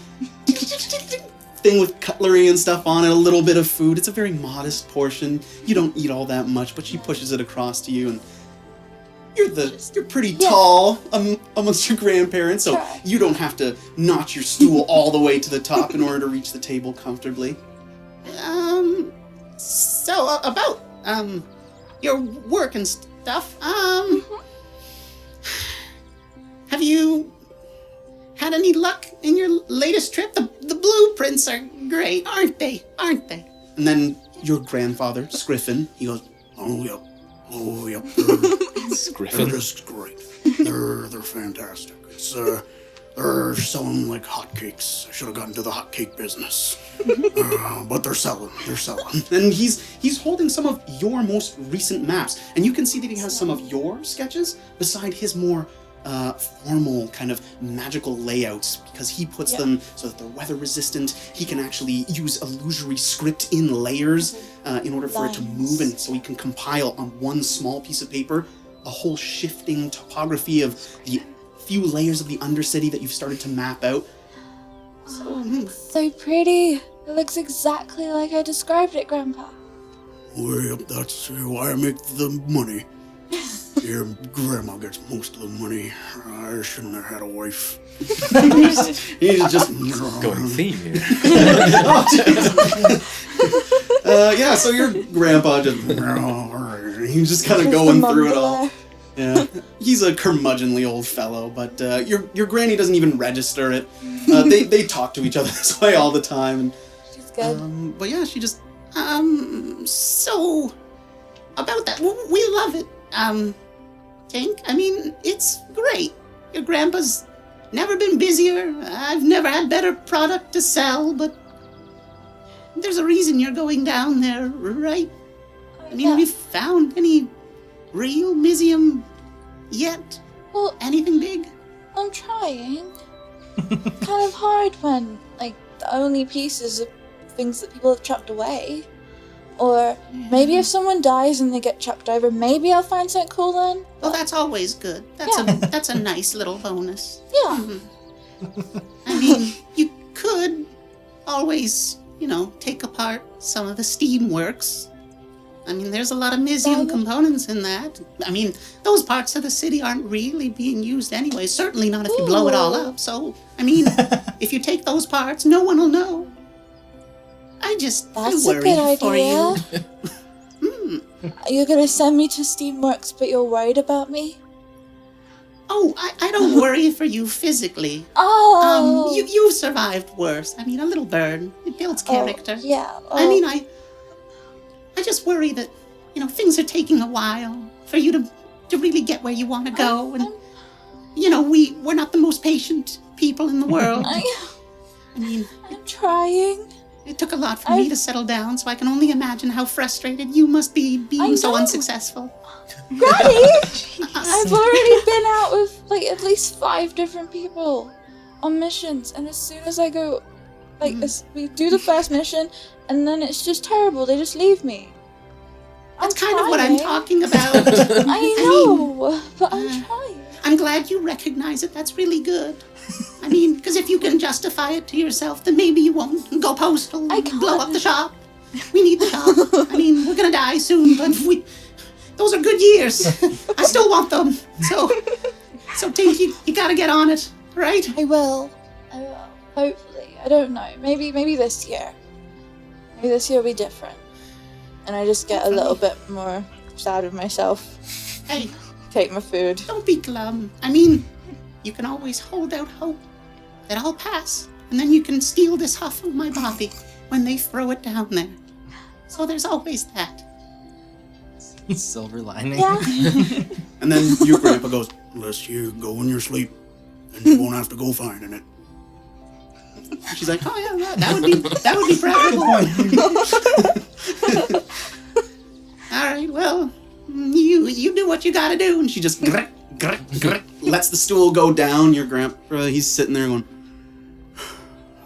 thing with cutlery and stuff on it, a little bit of food. It's a very modest portion. You don't eat all that much, but she pushes it across to you, and you're pretty tall amongst your grandparents, so you don't have to notch your stool all the way to the top in order to reach the table comfortably. So about your work and stuff, have you had any luck in your latest trip? The blueprints are great, aren't they? And then your grandfather, Scriffin, he goes, oh yep, Griffin. They're just great. They're fantastic. It's they're selling like hotcakes. I should have gotten to the hotcake business, but they're selling. and he's holding some of your most recent maps, and you can see that he has some of your sketches beside his more formal kind of magical layouts, because he puts them so that they're weather resistant. He can actually use illusory script in layers in order for it to move, and so he can compile on one small piece of paper a whole shifting topography of the few layers of the Undercity that you've started to map out. So pretty. It looks exactly like I described it, Grandpa. Well, yep, that's why I make the money. Your grandma gets most of the money. I shouldn't have had a wife. He's just Going theme here. So your grandpa just he's just kind of going through it all. Yeah, he's a curmudgeonly old fellow, but your granny doesn't even register it. They talk to each other this way all the time. And, She's good. but yeah, she just So about that, we love it. Tink, I mean, it's great. Your grandpa's never been busier. I've never had better product to sell, but there's a reason you're going down there, right? I mean, Yeah. have you found any real Mizium yet? Well, Anything big? I'm trying. Kind of hard when, like, the only pieces of things that people have chucked away. Or maybe if someone dies and they get chucked over, maybe I'll find something cool then. Well, that's always good. That's a nice little bonus. Yeah. I mean, you could always, take apart some of the steamworks. I mean, there's a lot of Mizium components in that. I mean, those parts of the city aren't really being used anyway. Certainly not if you blow it all up. So, I mean, if you take those parts, no one will know. That's I a worry good for idea. you. You're gonna send me to Steamworks, but you're worried about me? Oh, I don't worry for you physically. Oh! You've survived worse. I mean, a little burn. It builds character. Yeah. I mean, I just worry that, things are taking a while for you to really get where you want to go. And, we're not the most patient people in the world. I mean, I'm trying. it took a lot for me to settle down, so I can only imagine how frustrated you must be being so unsuccessful. Granny! I've already been out with, like, at least 5 different people on missions, and as soon as I go, like, we do the first mission, and then it's just terrible. They just leave me. That's kind of what I'm talking about. I know, but I'm trying. I'm glad you recognize it. That's really good. I mean, because if you can justify it to yourself, then maybe you won't go postal and blow up the shop. We need the shop. I mean, we're gonna die soon, but those are good years. I still want them. So Tink, you gotta get on it, right? I will. Hopefully. I don't know. Maybe this year. Maybe this year will be different. And I just get a little bit more sad with myself. Hey, take my food. Don't be glum. I mean, you can always hold out hope that I'll pass, and then you can steal this huff of my body when they throw it down there. So there's always that. Silver lining. Yeah. And then your grandpa goes, unless you go in your sleep, and you won't have to go finding it. She's like, oh yeah, that would be preferable. All right, well, you do what you gotta do. And she just lets the stool go down. Your grandpa, he's sitting there going,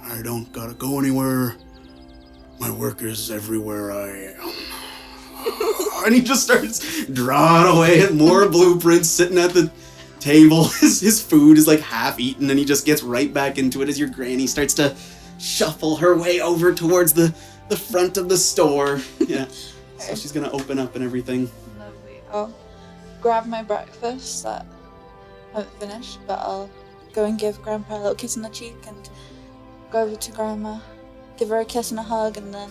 I don't gotta go anywhere. My work is everywhere I am. and he just starts drawing away at more blueprints, sitting at the table. His food is like half eaten, and he just gets right back into it as your granny starts to shuffle her way over towards the front of the store. Yeah. So she's gonna open up and everything. Lovely. I'll grab my breakfast that I haven't finished, but I'll go and give Grandpa a little kiss on the cheek and go over to Grandma, give her a kiss and a hug, and then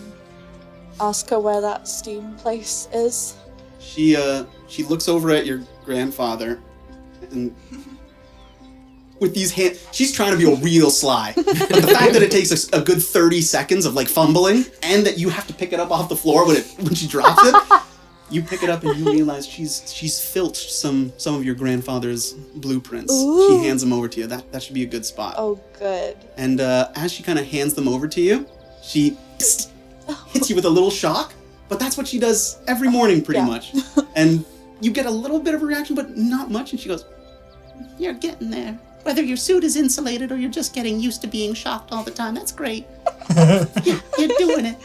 ask her where that steam place is. She looks over at your grandfather and with these hands, she's trying to be real sly. But the fact that it takes a good 30 seconds of like fumbling, and that you have to pick it up off the floor when she drops it, you pick it up and you realize she's filched some of your grandfather's blueprints. Ooh. She hands them over to you. That should be a good spot. Oh, good. And as she kind of hands them over to you, she hits you with a little shock. But that's what she does every morning, pretty much. And you get a little bit of a reaction, but not much. And she goes, "You're getting there. Whether your suit is insulated or you're just getting used to being shocked all the time, that's great. You're doing it."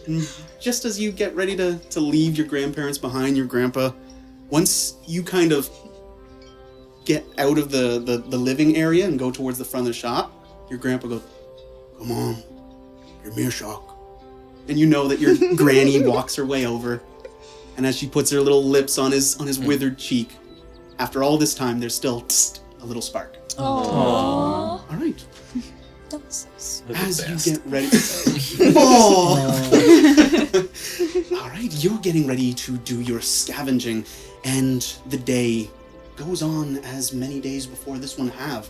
And just as you get ready to leave your grandparents behind, your grandpa, once you kind of get out of the living area and go towards the front of the shop, your grandpa goes, Come on, give me a shock. and you know that your granny walks her way over, and as she puts her little lips on his withered cheek, after all this time, there's still a little spark. Aww. All right. That's so As best. you get ready. All right, you're getting ready to do your scavenging, and the day goes on as many days before this one have.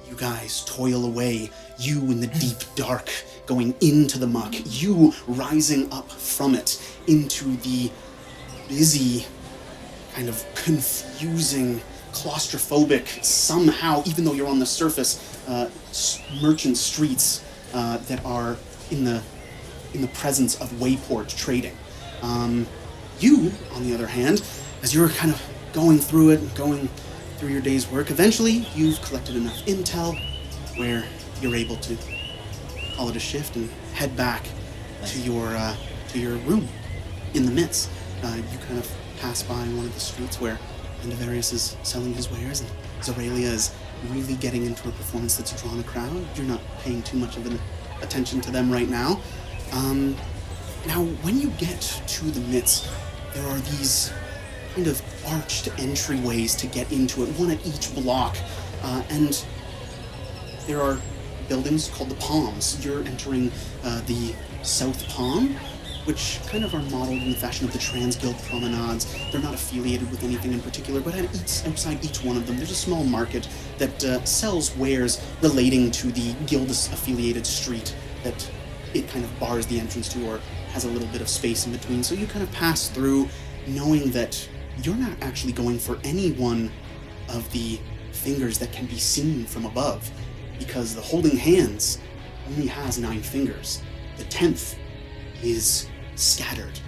You guys toil away, you in the deep dark, going into the muck, you rising up from it into the busy, kind of confusing, claustrophobic, somehow, even though you're on the surface, merchant streets that are in the in the presence of Wayport trading. You, on the other hand, as you're kind of going through it and going through your day's work, eventually you've collected enough intel where you're able to call it a shift and head back to your room in the midst. You kind of pass by one of the streets where Endivarius is selling his wares, and Zoralia is really getting into a performance that's drawn a crowd. You're not paying too much of an attention to them right now. Now, when you get to the midst, there are these kind of arched entryways to get into it, one at each block, and there are buildings called the Palms. You're entering the South Palm, which kind of are modeled in the fashion of the Trans-Guild promenades. They're not affiliated with anything in particular, but outside each one of them, there's a small market that sells wares relating to the guild-affiliated street that it kind of bars the entrance to, or has a little bit of space in between. So you kind of pass through knowing that you're not actually going for any one of the fingers that can be seen from above, because the holding hands only has 9 fingers. The 10th is scattered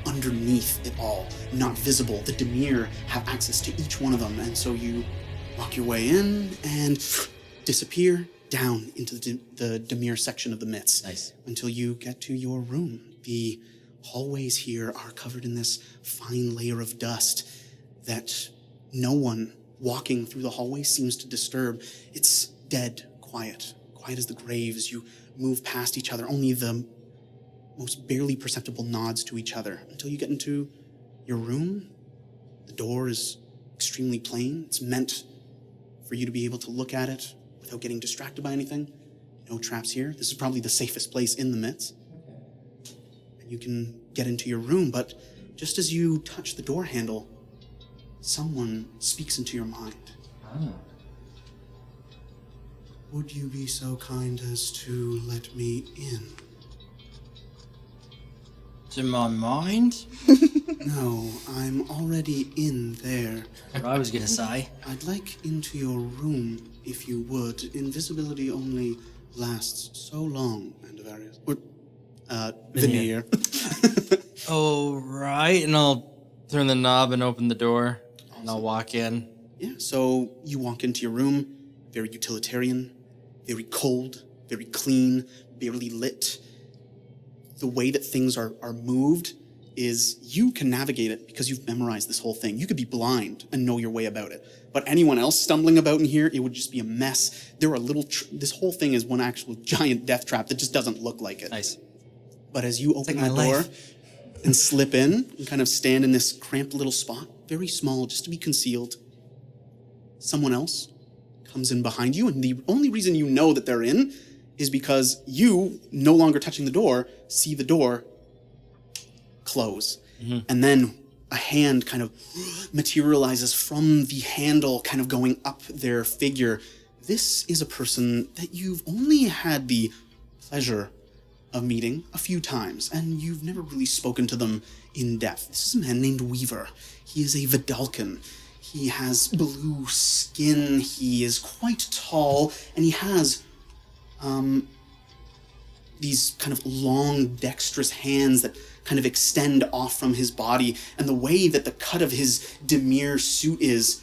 underneath it all, not visible. The Dimir have access to each one of them, and so you walk your way in and disappear down into the Dimir section of the midst. Nice. Until you get to your room. The hallways here are covered in this fine layer of dust that no one walking through the hallway seems to disturb. It's dead quiet as the grave as you move past each other. Only the most barely perceptible nods to each other until you get into your room. The door is extremely plain. It's meant for you to be able to look at it without getting distracted by anything. No traps here. This is probably the safest place in the midst. And you can get into your room, but just as you touch the door handle, someone speaks into your mind. Would you be so kind as to let me in? To my mind? No, I'm already in there. What I was gonna say. I'd like into your room, if you would. Invisibility only lasts so long, Endivarius. Or, Veneer. Oh, right. And I'll turn the knob and open the door, and I'll walk in. Yeah, so you walk into your room, very utilitarian, very cold, very clean, barely lit. The way that things are moved is you can navigate it because you've memorized this whole thing. You could be blind and know your way about it. But anyone else stumbling about in here, it would just be a mess. There are this whole thing is one actual giant death trap that just doesn't look like it. Nice. But as you open like the my door life. and slip in and kind of stand in this cramped little spot, very small, just to be concealed, someone else comes in behind you, and the only reason you know that they're in is because you, no longer touching the door, see the door close. Mm-hmm. And then a hand kind of materializes from the handle, kind of going up their figure. This is a person that you've only had the pleasure of meeting a few times, and you've never really spoken to them in depth. This is a man named Weaver. He is a Vidalcan. He has blue skin, he is quite tall, and he has these kind of long, dexterous hands that kind of extend off from his body. And the way that the cut of his Dimir suit is,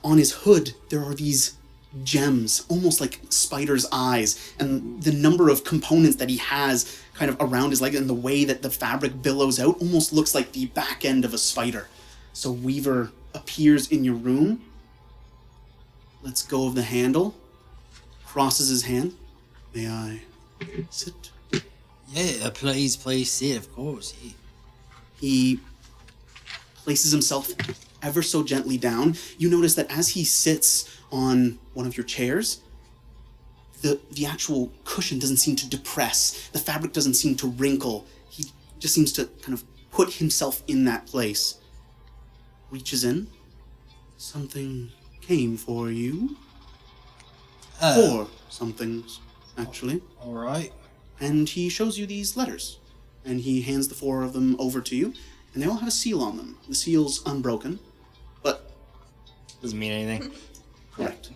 on his hood, there are these gems, almost like spider's eyes. And the number of components that he has kind of around his leg, and the way that the fabric billows out almost looks like the back end of a spider. So Weaver appears in your room, lets go of the handle, crosses his hand. May I sit? Yeah, please sit, of course. Yeah. He places himself ever so gently down. You notice that as he sits on one of your chairs, the actual cushion doesn't seem to depress. The fabric doesn't seem to wrinkle. He just seems to kind of put himself in that place. Reaches in. Something came for you. 4 somethings, actually. All right. And he shows you these letters. And he hands the 4 of them over to you. And they all have a seal on them. The seal's unbroken, but... Doesn't mean anything. Correct.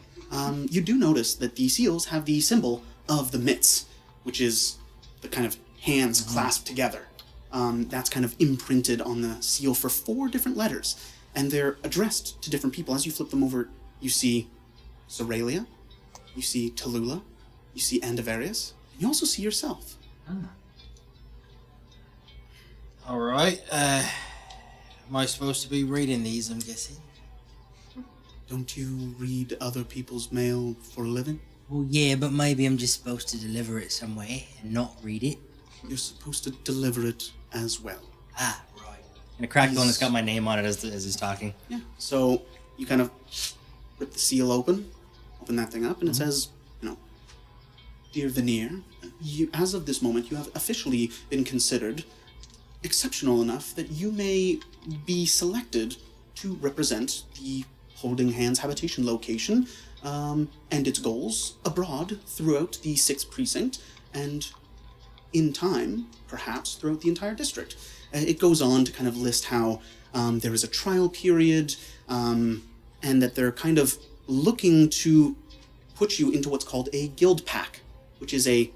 You do notice that the seals have the symbol of the Mitts, which is the kind of hands clasped together. That's kind of imprinted on the seal for 4 different letters, and they're addressed to different people. As you flip them over, you see Zoralia, you see Tallulah, you see Andavarius, and you also see yourself. All right. Am I supposed to be reading these, I'm guessing? Don't you read other people's mail for a living? Well, yeah, but maybe I'm just supposed to deliver it somewhere and not read it. You're supposed to deliver it as well. Ah, right. And a cracked one that's got my name on it as he's talking. Yeah. So you kind of rip the seal open that thing up, and it says, Dear Veneer, you, as of this moment, you have officially been considered exceptional enough that you may be selected to represent the Holding Hands habitation location and its goals abroad throughout the 6th precinct, and in time, perhaps, throughout the entire district. It goes on to kind of list how there is a trial period, and that they're kind of looking to put you into what's called a guild pack, which is a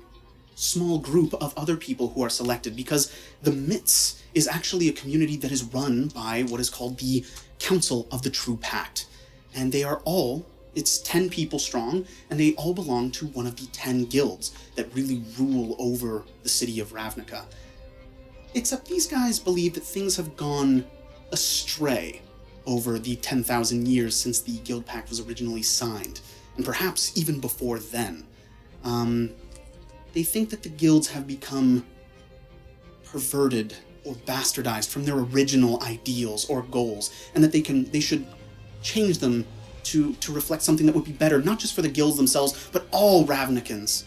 small group of other people who are selected, because the Mitts is actually a community that is run by what is called the Council of the True Pact. And they are all, it's 10 people strong, and they all belong to one of the 10 guilds that really rule over the city of Ravnica. Except these guys believe that things have gone astray over the 10,000 years since the Guild Pact was originally signed, and perhaps even before then. They think that the guilds have become perverted or bastardized from their original ideals or goals, and that they should change them to reflect something that would be better, not just for the guilds themselves, but all Ravnicans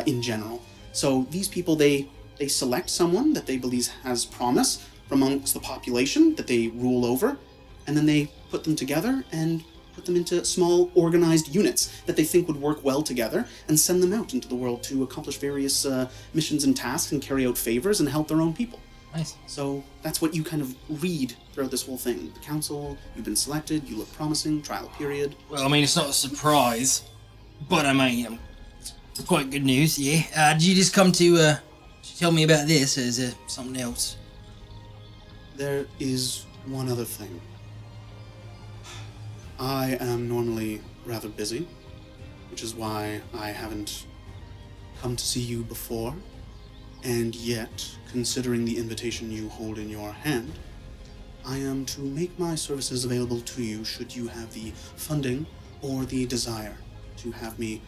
in general. So these people, they select someone that they believe has promise from amongst the population that they rule over, and then they put them together and put them into small organized units that they think would work well together, and send them out into the world to accomplish various missions and tasks and carry out favors and help their own people. Nice. So that's what you kind of read throughout this whole thing. The council, you've been selected, you look promising, trial period. Well, I mean, it's not a surprise, but I mean, it's quite good news, yeah. Did you just come to tell me about this, or is there something else? There is one other thing. I am normally rather busy, which is why I haven't come to see you before, and yet, considering the invitation you hold in your hand, I am to make my services available to you should you have the funding or the desire to have me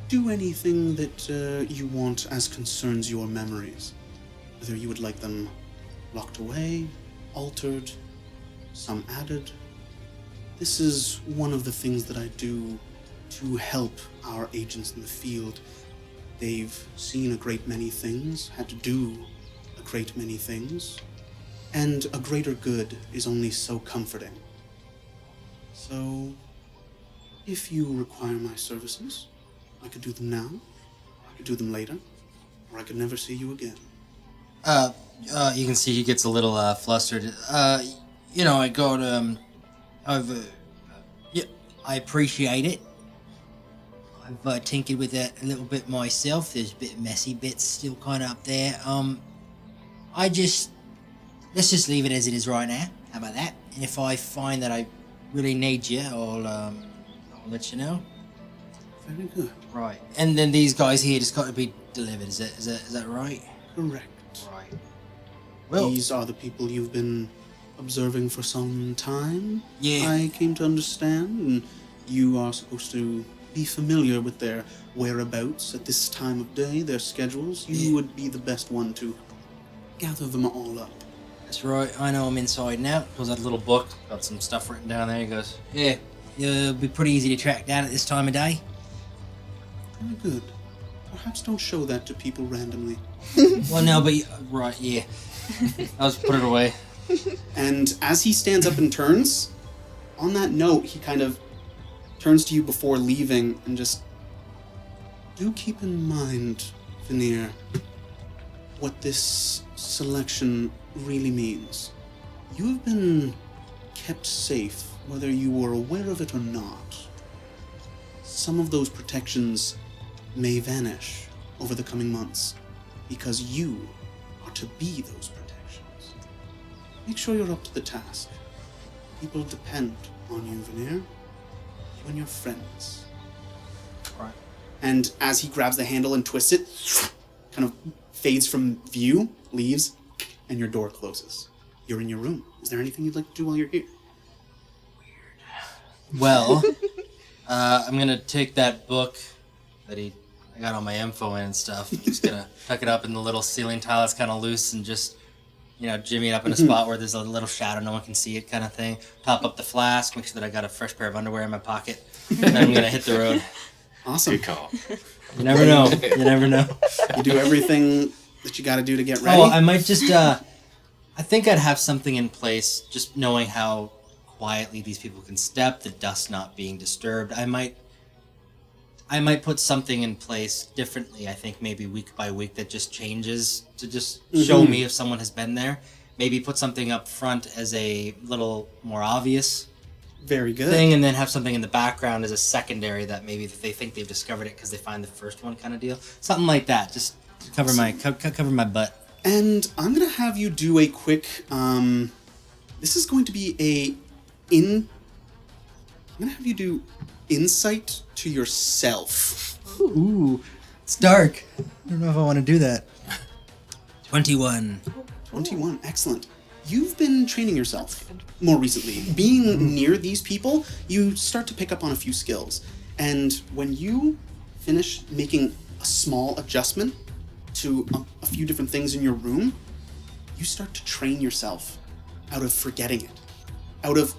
do anything that you want as concerns your memories. Whether you would like them locked away, altered, some added. This is one of the things that I do to help our agents in the field. They've seen a great many things, had to do a great many things, and a greater good is only so comforting. So, if you require my services, I could do them now, I could do them later, or I could never see you again. You can see he gets a little flustered. I got I appreciate it. I've tinkered with that a little bit myself. There's a bit messy bits still kind of up there. Let's just leave it as it is right now. How about that? And if I find that I really need you, I'll let you know. Very good. Right. And then these guys here just got to be delivered. Is that right? Correct. Right. Well, These are the people you've been observing for some time. Yeah. I came to understand, and you are supposed to be familiar with their whereabouts at this time of day, their schedules. You would be the best one to gather them all up. That's right. I know I'm inside now. Pulls out a little book. Got some stuff written down there. He goes, yeah, it'll be pretty easy to track down at this time of day. Very good. Perhaps don't show that to people randomly. Well, no, but right, yeah. I'll just put it away. And as he stands up and turns, on that note, he kind of turns to you before leaving and just, do keep in mind, Veneer, what this selection really means. You have been kept safe, whether you were aware of it or not. Some of those protections may vanish over the coming months, because you are to be those protections. Make sure you're up to the task. People depend on you, Veneer. You and your friends. Right. And as he grabs the handle and twists it, kind of fades from view, leaves, and your door closes. You're in your room. Is there anything you'd like to do while you're here? Well, I'm gonna take that book that I got all my info in and stuff. I'm just gonna tuck it up in the little ceiling tile that's kind of loose and just, jimmy it up in a spot where there's a little shadow, no one can see it kind of thing. Top up the flask, make sure that I got a fresh pair of underwear in my pocket, and then I'm gonna hit the road. Awesome. Good call. You never know. You never know. You do everything that you got to do to get ready. Oh, I might just, I think I'd have something in place, just knowing how quietly these people can step, the dust not being disturbed. I might put something in place differently, I think maybe week by week that just changes to just show me if someone has been there. Maybe put something up front as a little more obvious Very good. thing, and then have something in the background as a secondary that maybe if they think they've discovered it because they find the first one kind of deal. Something like that, just to cover my butt. And I'm going to have you do a quick, this is going to be I'm going to have you do insight to yourself. Ooh, it's dark. I don't know if I want to do that. 21. 21, excellent. You've been training yourself more recently. Being near these people, you start to pick up on a few skills. And when you finish making a small adjustment to a few different things in your room, you start to train yourself out of forgetting it. Out of,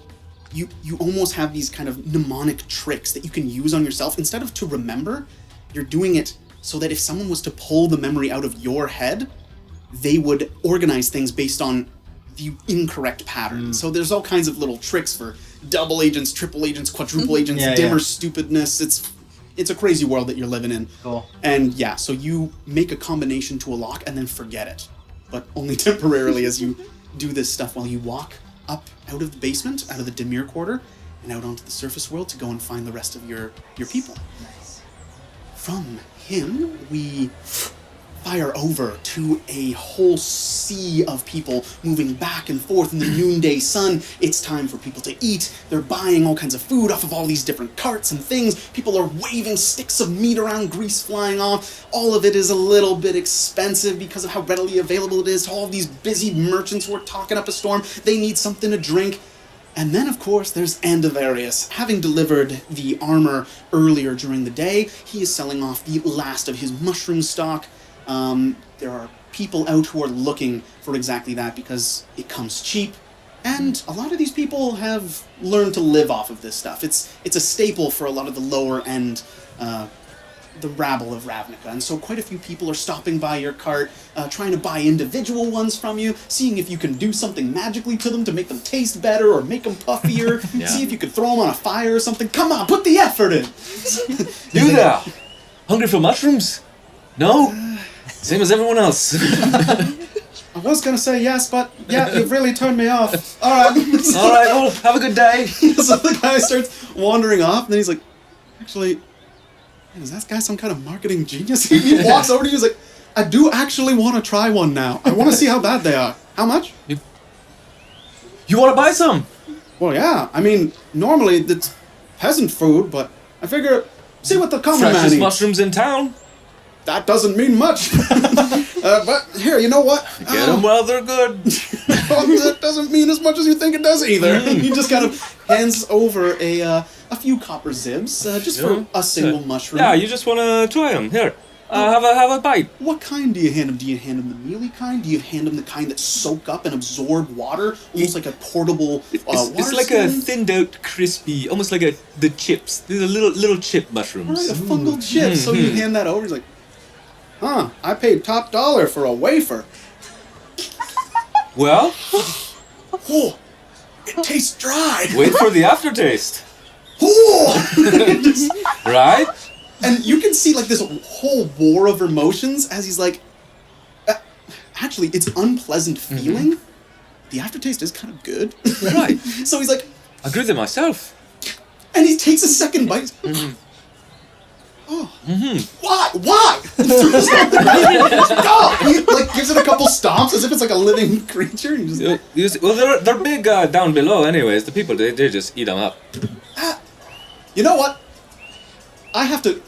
you almost have these kind of mnemonic tricks that you can use on yourself. Instead of to remember, you're doing it so that if someone was to pull the memory out of your head, they would organize things based on the incorrect pattern. So there's all kinds of little tricks for double agents, triple agents, quadruple agents, dimmer stupidness. It's a crazy world that you're living in. Cool. And yeah, so you make a combination to a lock and then forget it. But only temporarily as you do this stuff while you walk up out of the basement, out of the Demir quarter, and out onto the surface world to go and find the rest of your people. Nice. From him, we fire over to a whole sea of people moving back and forth in the noonday sun. It's time for people to eat. They're buying all kinds of food off of all these different carts and things. People are waving sticks of meat around, grease flying off. All of it is a little bit expensive because of how readily available it is to all of these busy merchants who are talking up a storm. They need something to drink. And then, of course, there's Andavarius. Having delivered the armor earlier during the day, he is selling off the last of his mushroom stock. There are people out who are looking for exactly that because it comes cheap. And a lot of these people have learned to live off of this stuff. It's a staple for a lot of the lower end, the rabble of Ravnica. And so quite a few people are stopping by your cart, trying to buy individual ones from you, seeing if you can do something magically to them to make them taste better or make them puffier. See if you could throw them on a fire or something. Come on, put the effort in. You there? Hungry for mushrooms? No? Same as everyone else. I was gonna say yes, but yeah, you've really turned me off. Alright. Alright, well, have a good day. So the guy starts wandering off, and then he's like, actually, man, is that guy some kind of marketing genius? He walks over to you, he's like, I do actually want to try one now. I want to see how bad they are. How much? You want to buy some? Well, yeah. I mean, normally it's peasant food, but I figure, see what the common man Freshest eats. mushrooms in town. That doesn't mean much. But here, you know what? Get them while they're good. That doesn't mean as much as you think it does either. He just kind of hands over a few copper zibs, just for a single mushroom. Yeah, you just want to try them. Here, have a bite. What kind do you hand him? Do you hand him the mealy kind? Do you hand him the kind that soak up and absorb water, almost like a portable water It's like skin? a thinned out, crispy, almost like the chips. These are little chip mushrooms. Right, a fungal chip. So you hand that over. He's like, huh, I paid top dollar for a wafer. Well, Oh, it tastes dry. wait for the aftertaste. Oh! Right? And you can see like this whole war of emotions as he's like, actually, it's unpleasant feeling. The aftertaste is kind of good. Right. So he's like, I grew them myself. and he takes a second bite. Oh. Mm-hmm. Why? No! He like gives it a couple stomps as if it's like a living creature. And just, Well, they're big down below, anyways. The people they just eat them up. you know what? I have to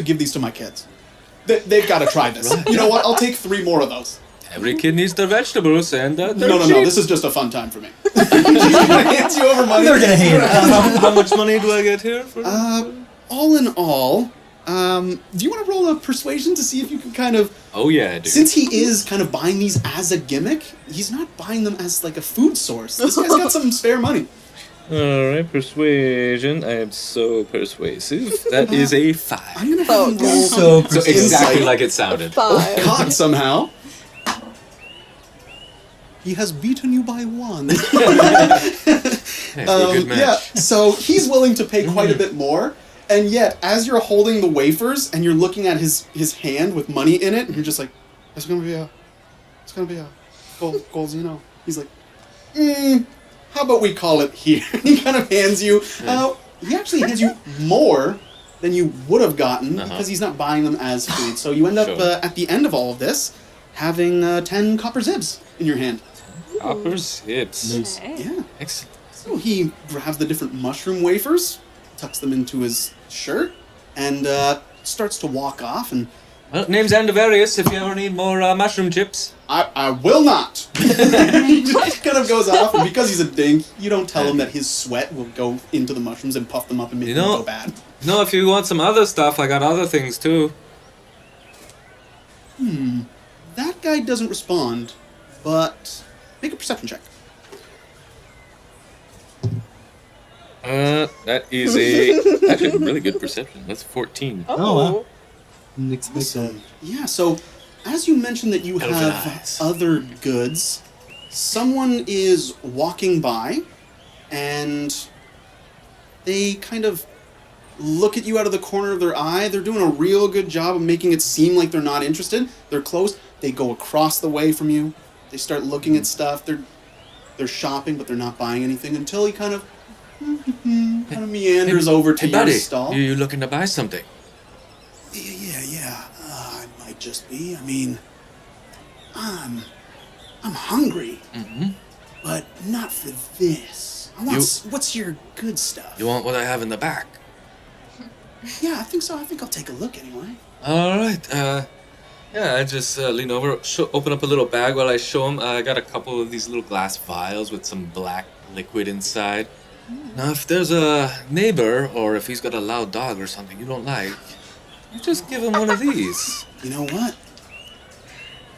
give these to my kids. They've got to try this. Right. You know what? I'll take 3 more of those. Every kid needs their vegetables, and they're No. cheap. This is just a fun time for me. She's gonna hand you over money. They're gonna hate it. How much money do I get here? For All in all, do you want to roll a persuasion to see if you can kind of... Oh yeah, I do. Since he is kind of buying these as a gimmick, he's not buying them as like a food source. This guy's got some spare money. All right, persuasion. I am so persuasive. That is a 5. I'm gonna have him roll So So exactly Insight. like it sounded. Five. God somehow. He has beaten you by 1. Nice, a good match. Yeah, so he's willing to pay quite a bit more, and yet as you're holding the wafers and you're looking at his hand with money in it, and you're just like, it's gonna be a gold Zeno. He's like, how about we call it here? He kind of hands you. He actually hands you more than you would have gotten because he's not buying them as food. So you end up Sure. at the end of all of this having 10 copper zibs in your hand. Copper sips. Okay. Yeah. Excellent. So he grabs the different mushroom wafers, tucks them into his shirt, and starts to walk off. And Well, name's Andavarius if you ever need more mushroom chips. I will not. He just kind of goes off, and because he's a dink, you don't tell him that his sweat will go into the mushrooms and puff them up and make You them know- go bad. No, if you want some other stuff, I got other things too. That guy doesn't respond, but make a perception check. That is a actually really good perception. That's 14. Oh, wow. Didn't expect that. Yeah, so as you mentioned that you Elven have eyes. other goods, someone is walking by and they kind of look at you out of the corner of their eye. They're doing a real good job of making it seem like they're not interested. They're close. They go across the way from you. They start looking at stuff. They're shopping, but they're not buying anything until he kind of meanders over to Hey, your buddy, stall. you looking to buy something? Yeah. I might just be. I mean, I'm hungry, but not for this. I want. What's your good stuff? You want what I have in the back? Yeah, I think so. I think I'll take a look anyway. All right. Yeah, I just lean over, open up a little bag while I show him. I got a couple of these little glass vials with some black liquid inside. Now, if there's a neighbor or if he's got a loud dog or something you don't like, you just give him one of these. You know what?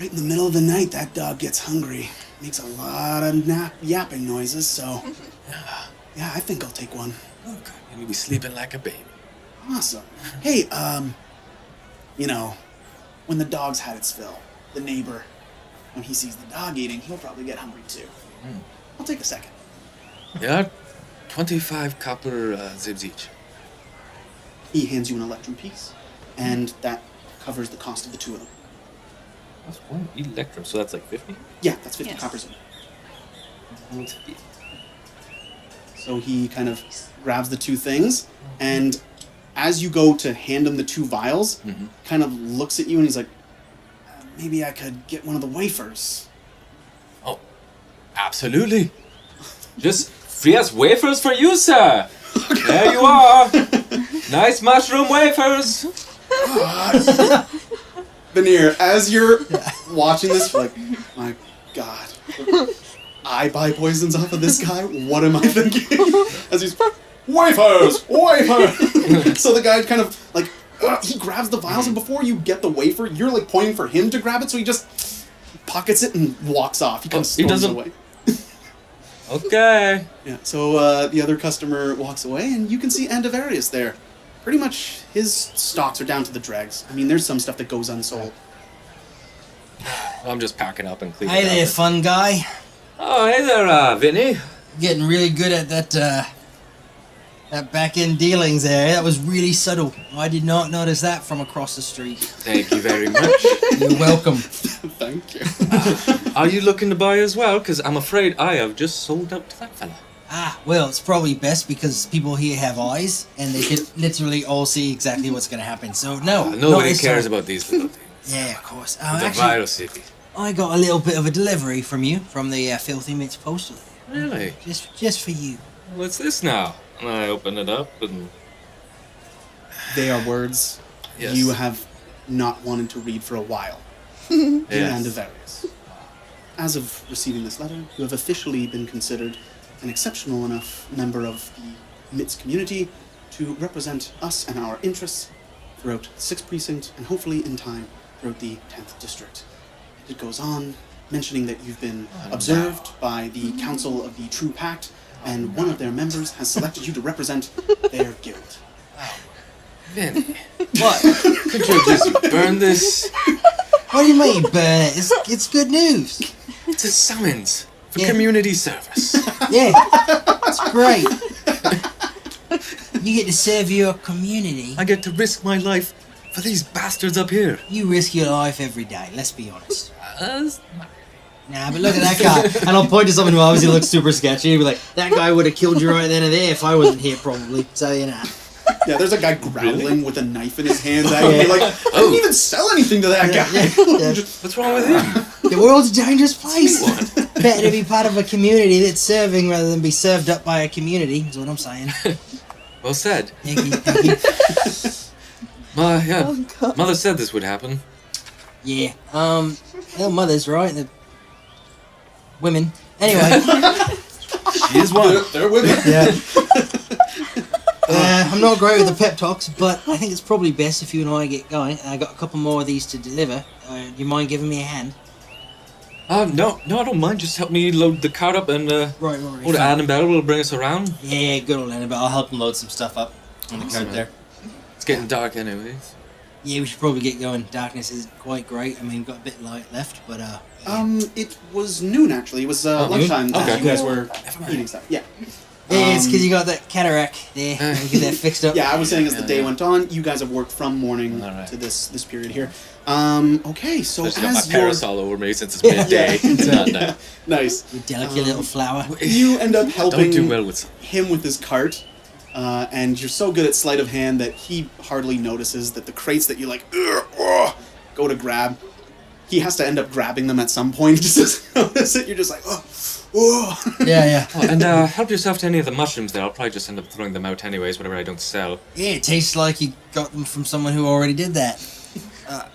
Right in the middle of the night, that dog gets hungry. Makes a lot of yapping noises. So, yeah, I think I'll take one. Okay. And you'll be sleeping like a baby. Awesome. Hey, when the dog's had its fill, the neighbor, when he sees the dog eating, he'll probably get hungry too. I'll take a second. Yeah, 25 copper zibs each. He hands you an electrum piece, and that covers the cost of the 2 of them. That's one electrum, so that's like 50? Yeah, that's 50 Yes. coppers. So he kind of grabs the 2 things, and as you go to hand him the 2 vials, kind of looks at you and he's like, maybe I could get one of the wafers. Oh, absolutely. Just free as wafers for you, sir. There you are. Nice mushroom wafers. Veneer, as you're watching this, you're like, my God, I buy poisons off of this guy? What am I thinking? As he's, wafers! So the guy kind of, like, he grabs the vials, and before you get the wafer, you're, like, pointing for him to grab it, so he just pockets it and walks off. He kind of he storms doesn't- away. Okay. Yeah, so the other customer walks away, and you can see Andavarius there. Pretty much his stocks are down to the dregs. I mean, there's some stuff that goes unsold. I'm just packing up and cleaning Hey there, up. fun guy. Oh, hey there, Vinny. Getting really good at that back end dealings there. That was really subtle. I did not notice that from across the street. Thank you very much. You're welcome. Thank you. Are you looking to buy as well? Because I'm afraid I have just sold out to that fella. Well, it's probably best because people here have eyes, and they can literally all see exactly what's going to happen. So, no. Nobody not cares this time. about these little things. Yeah, of course. The Actually, vital city. I got a little bit of a delivery from you, from the Filthy Mitts postal. Really? Just for you. What's this now? And I open it up and... They are words Yes. you have not wanted to read for a while. Yes. And of various. As of receiving this letter, you have officially been considered an exceptional enough member of the MITS community to represent us and our interests throughout the 6th Precinct and hopefully in time throughout the 10th District. It goes on mentioning that you've been observed by the Council of the True Pact and one of their members has selected you to represent their guild. Vinny, What? could you just burn this? What do you mean, burn it? It's good news. It's a summons for Yeah. community service. Yeah, it's great. You get to serve your community. I get to risk my life for these bastards up here. You risk your life every day, let's be honest. Nah, but look at that guy. And I'll point to someone who obviously looks super sketchy and be like, that guy would have killed you right then and there if I wasn't here, probably. So, you know. Yeah, there's a guy growling with a knife in his hand. You're like, I didn't even sell anything to that guy. Yeah. What's wrong with him? The world's a dangerous place. Better to be part of a community that's serving rather than be served up by a community, is what I'm saying. Well said. Thank you. Mother said this would happen. Yeah. Well, mothers, right? The women. Anyway. She is one. They're women. Yeah. I'm not great with the pep talks, but I think it's probably best if you and I get going. I got a couple more of these to deliver. Do you mind giving me a hand? No, I don't mind. Just help me load the cart up and Right. old Annabelle will bring us around. Yeah, good old Annabelle. I'll help him load some stuff up on the cart there. It's getting dark anyways. Yeah, we should probably get going. Darkness isn't quite great. I mean, got a bit light left, but It was noon actually. It was lunchtime. Okay. You guys were eating stuff. Yeah. Yeah, it's because you got that cataract there. You get that fixed up. Yeah, I was saying as the day went on, you guys have worked from morning Alright. to this period here. Okay, so I just got my as you're parasol over me since it's midday. It's not that. nice, You delicate little flower. you end up Don't helping do well with some. him with his cart, and you're so good at sleight of hand that he hardly notices that the crates that you like go to grab, he has to end up grabbing them at some point. He just doesn't notice it. You're just like, oh. Yeah. Oh, and help yourself to any of the mushrooms there. I'll probably just end up throwing them out anyways, whatever I don't sell. Yeah, it tastes like you got them from someone who already did that.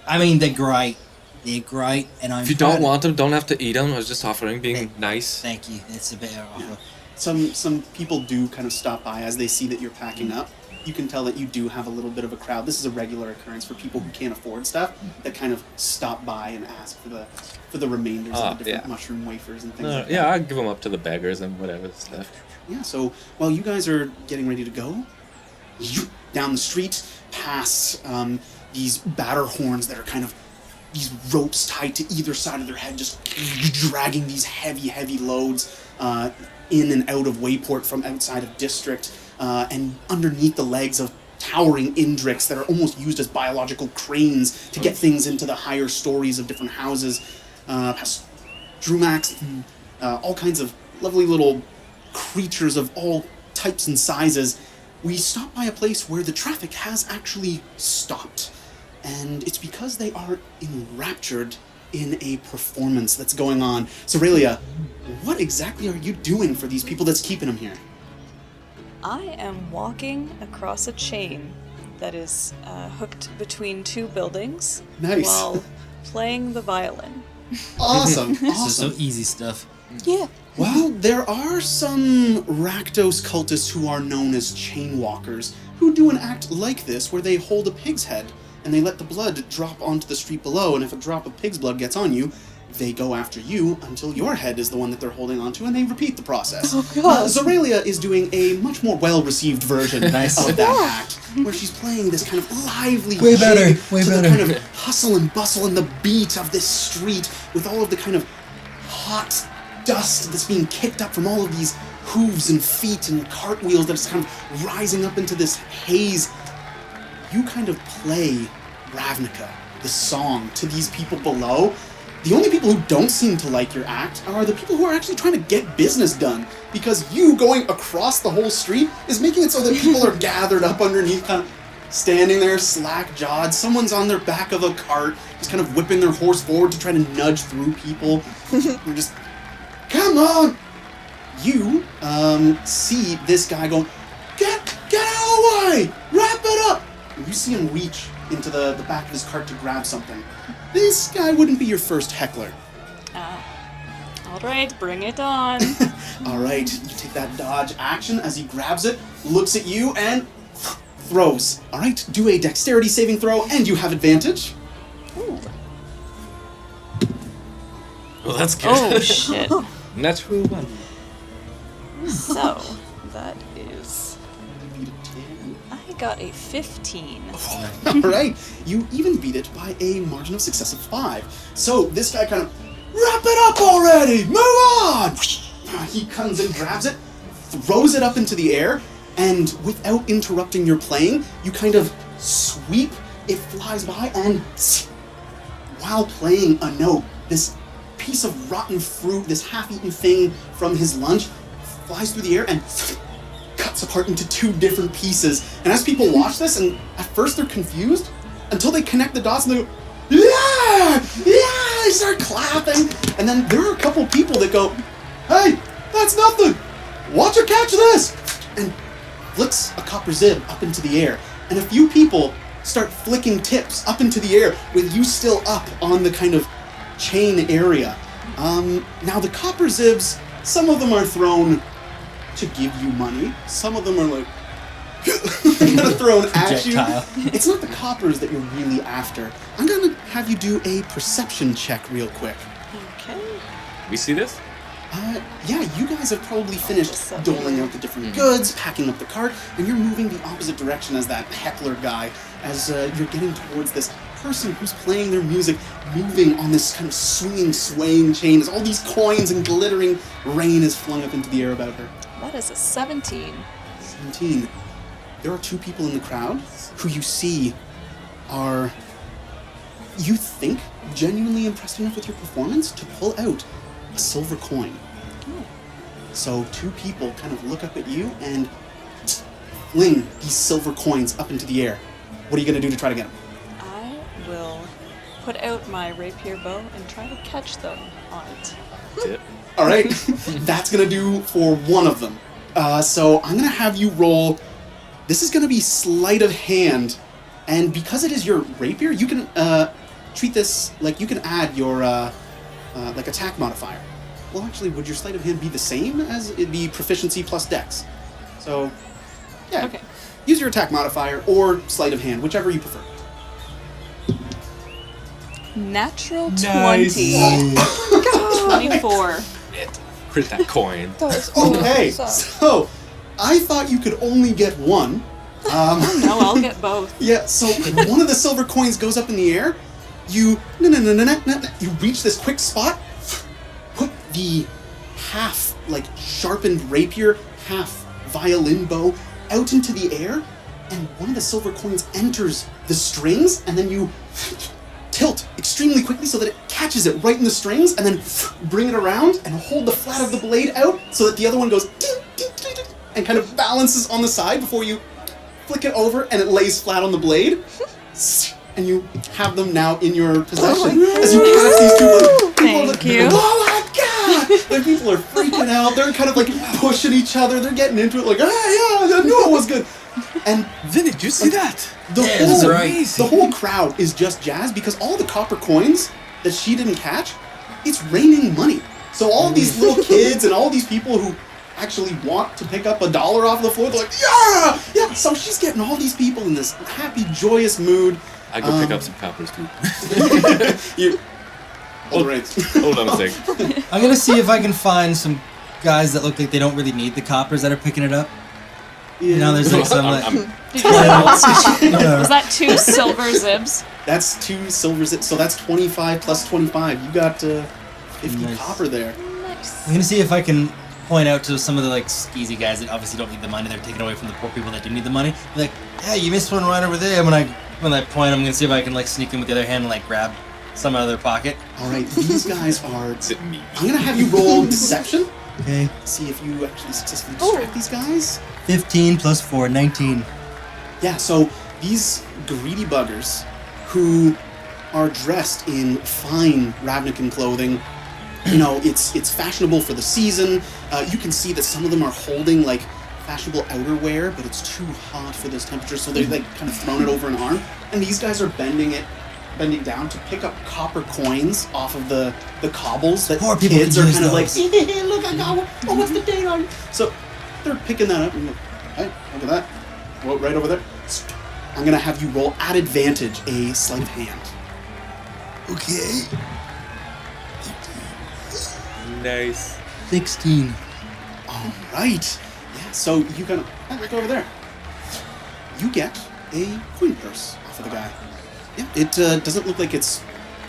I mean, they're great. They're great, and I'm. If you don't want them, don't have to eat them. I was just offering, being nice. Thank you. That's a better offer. Some people do kind of stop by as they see that you're packing up. You can tell that you do have a little bit of a crowd. This is a regular occurrence for people who can't afford stuff that kind of stop by and ask for the remainders of the different mushroom wafers and things like that. Yeah, I'll give them up to the beggars and whatever stuff. Yeah, so while you guys are getting ready to go, down the street, past these batter horns that are kind of these ropes tied to either side of their head, just dragging these heavy loads in and out of Wayport from outside of District, and underneath the legs of towering Indrix that are almost used as biological cranes to get things into the higher stories of different houses, past Drumax, and all kinds of lovely little creatures of all types and sizes. We stop by a place where the traffic has actually stopped. And it's because they are enraptured in a performance that's going on. So, Aurelia, what exactly are you doing for these people that's keeping them here? I am walking across a chain that is hooked between two buildings Nice. while playing the violin. Awesome. This is awesome. so easy stuff. Yeah. Well, there are some Rakdos cultists who are known as chain walkers who do an act like this where they hold a pig's head and they let the blood drop onto the street below, and if a drop of pig's blood gets on you, they go after you until your head is the one that they're holding onto, and they repeat the process. Oh, God. Zoralia is doing a much more well-received version Nice. of that act, where she's playing this kind of lively Way better, jig way to the better. kind of hustle and bustle and the beat of this street with all of the kind of hot dust that's being kicked up from all of these hooves and feet and cartwheels that's kind of rising up into this haze. You kind of play Ravnica, the song, to these people below, the only people who don't seem to like your act are the people who are actually trying to get business done. Because you going across the whole street is making it so that people are gathered up underneath, kind of standing there slack-jawed. Someone's on their back of a cart, just kind of whipping their horse forward to try to nudge through people. They're just, come on! You see this guy going, get out of the way! Wrap it up! And you see him reach into the back of his cart to grab something. This guy wouldn't be your first heckler. Alright, bring it on. Alright, you take that dodge action as he grabs it, looks at you, and throws. Alright, do a dexterity saving throw, and you have advantage. Ooh. Well, that's good. Oh, shit. Natural one. So, that is... I got a 15. Alright, you even beat it by a margin of success of 5. So, this guy kind of, wrap it up already! Move on! He comes and grabs it, throws it up into the air, and without interrupting your playing, you kind of sweep, it flies by, and while playing a note, this piece of rotten fruit, this half-eaten thing from his lunch, flies through the air and cuts apart into 2 different pieces. And as people watch this, and at first they're confused, until they connect the dots and they go, yeah! Yeah! They start clapping. And then there are a couple people that go, hey, that's nothing! Watch her catch this! And flicks a copper zib up into the air. And a few people start flicking tips up into the air with you still up on the kind of chain area. Now the copper zibs, some of them are thrown to give you money. Some of them are like kind of thrown at you. It's not the coppers that you're really after. I'm gonna have you do a perception check real quick. Okay. We see this? Yeah, you guys have probably finished doling out the different goods, packing up the cart, and you're moving the opposite direction as that heckler guy, as you're getting towards this person who's playing their music, moving on this kind of swinging, swaying chain as all these coins and glittering rain is flung up into the air about her. That is a 17. 17. There are 2 people in the crowd who you see are, you think, genuinely impressed enough with your performance to pull out a silver coin. So 2 people kind of look up at you and fling these silver coins up into the air. What are you going to do to try to get them? I will put out my rapier bow and try to catch them on it. Tip. All right, that's going to do for one of them. So I'm going to have you roll. This is going to be Sleight of Hand. And because it is your rapier, you can treat this like you can add your like attack modifier. Well, actually, would your Sleight of Hand be the same as it'd be proficiency plus dex? So, yeah. Okay. Use your attack modifier or Sleight of Hand, whichever you prefer. Natural 20. Nice. 24. Crit that coin. Okay, so I thought you could only get one. No, I'll get both. Yeah, so one of the silver coins goes up in the air. You reach this quick spot, put the half like sharpened rapier, half violin bow out into the air, and one of the silver coins enters the strings, and then you tilt extremely quickly so that it catches it right in the strings, and then bring it around and hold the flat of the blade out so that the other one goes ding, ding, ding, ding, and kind of balances on the side before you flick it over and it lays flat on the blade. And you have them now in your possession as you catch these 2 like, Thank you. Oh my god! The people are freaking out. They're kind of like pushing each other. They're getting into it like, yeah, I knew it was good. And Vin, did you see that? The whole crowd is just jazzed because all the copper coins that she didn't catch, it's raining money. So all of these little kids and all these people who actually want to pick up $1 off the floor, they're like, yeah. So she's getting all these people in this happy, joyous mood. I go pick up some coppers too. Hold Hold on a sec. I'm gonna see if I can find some guys that look like they don't really need the coppers that are picking it up. You know, there's like some like... Did you was that 2 silver zibs? That's 2 silver zips, so that's 25 plus 25. You got 50 Nice. copper there. Nice. I'm gonna see if I can point out to some of the like skeezy guys that obviously don't need the money. They're taking away from the poor people that do need the money. They're like, hey, you missed one right over there. When I point, I'm gonna see if I can like sneak in with the other hand and like grab some out of their pocket. All right, these guys are. Is it me? I'm gonna have you roll deception. Okay. See if you actually successfully distract these guys. 15 plus 4, 19. Yeah, so these greedy buggers who are dressed in fine Ravnican clothing, you know, it's fashionable for the season. You can see that some of them are holding like fashionable outerwear, but it's too hot for this temperature, so they've like kind of thrown it over an arm. And these guys are bending down to pick up copper coins off of the cobbles that Poor people kids can are use kind of like, those. look, I got one. Oh, what's the date on? So they're picking that up and look, hey, look at that. Well, right over there. I'm gonna have you roll at advantage a sleight of hand. Okay. Nice. 16. All right. Yeah. So you kind of look over there. You get a coin purse off of the guy. Yeah. It doesn't look like it's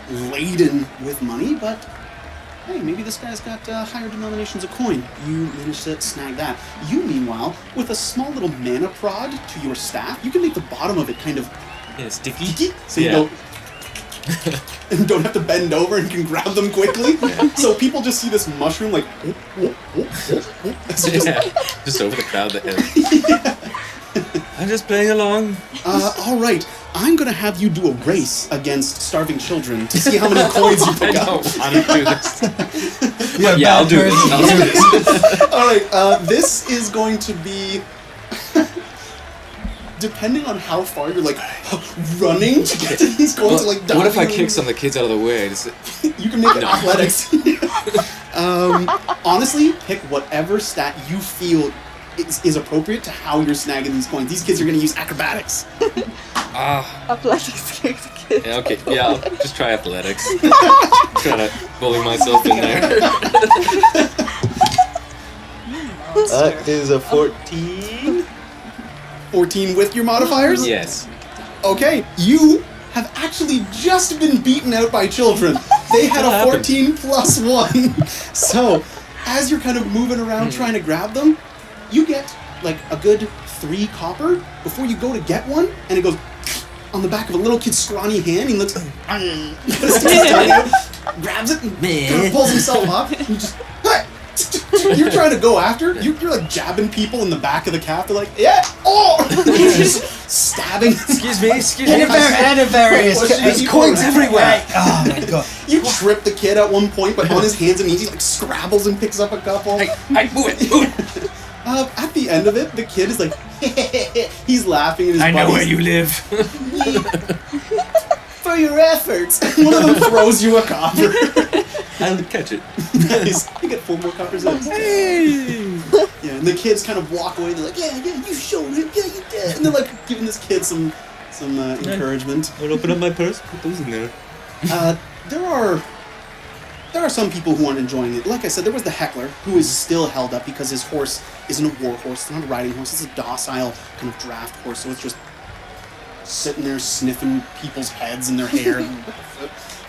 laden with money, but hey, maybe this guy's got higher denominations of coin. You managed to snag that. You, meanwhile, with a small little mana prod to your staff, you can make the bottom of it kind of Yeah, sticky. sticky, so you Yeah. don't and don't have to bend over and can grab them quickly. So people just see this mushroom like It's just- Yeah. Just over the crowd that has. I'm just playing along. all right, I'm gonna have you do a race against starving children to see how many coins you I pick up. don't want to do this. Yeah, Yeah, I'll do this. I'll do this. All right, this is going to be depending on how far you're like running to get to these coins. Well, Like what if I diving. kick some of the kids out of the way? You can make it No. athletics. Honestly, pick whatever stat you feel is appropriate to how you're snagging these coins. These kids are going to use acrobatics. Athletics kick the kid. Yeah, okay. Yeah, I'll just try athletics. Trying to bully myself in there. That is a 14. 14 with your modifiers? Yes. Okay, you have actually just been beaten out by children. They had What a happened? 14 plus 1. So, as you're kind of moving around trying to grab them, you get like a good 3 copper before you go to get one, and it goes on the back of a little kid's scrawny hand. He looks, sticks his tongue out, grabs it, and kind of pulls himself up. And you just, you're trying to go after. You're like jabbing people in the back of the calf. They're like, yeah, oh! You're just stabbing. Excuse me. There's coins everywhere. Oh my god. You trip the kid at one point, but on his hands and knees, he like scrabbles and picks up a couple. I move it. At the end of it, the kid is like, he's laughing, and his I know where buddies, you live. for your efforts. One of them throws you a copper. I'll catch it. Nice. You get 4 more coppers out. Yeah, and the kids kind of walk away. They're like, yeah, you showed him. Yeah, you did. And they're like giving this kid some encouragement. I'll open up my purse. Put those in there. There are some people who aren't enjoying it. Like I said, there was the heckler who is still held up because his horse isn't a war horse. It's not a riding horse. It's a docile kind of draft horse. So it's just sitting there sniffing people's heads and their hair.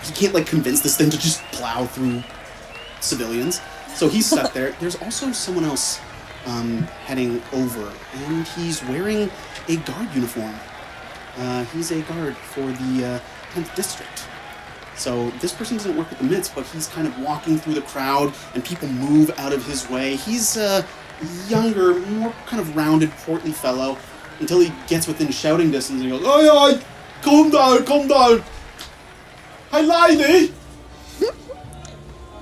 He can't like convince this thing to just plow through civilians. So he's stuck there. There's also someone else heading over, and he's wearing a guard uniform. He's a guard for the 10th district. So this person doesn't work with the mitts, but he's kind of walking through the crowd, and people move out of his way. He's a younger, more kind of rounded, portly fellow, until he gets within shouting distance, and he goes, "Oi, calm down. Hey, lady!"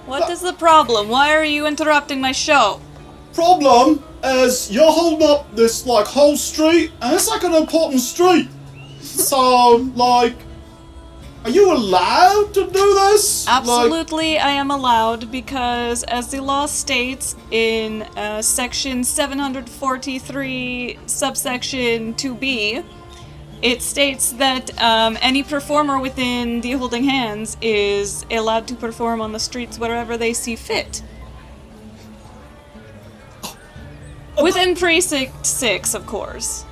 What is the problem? Why are you interrupting my show? Problem is you're holding up this like whole street, and it's like an important street. So like, are you allowed to do this? Absolutely, I am allowed because, as the law states in section 743, subsection 2b, it states that any performer within the Holding Hands is allowed to perform on the streets wherever they see fit. Within Precinct 6, of course.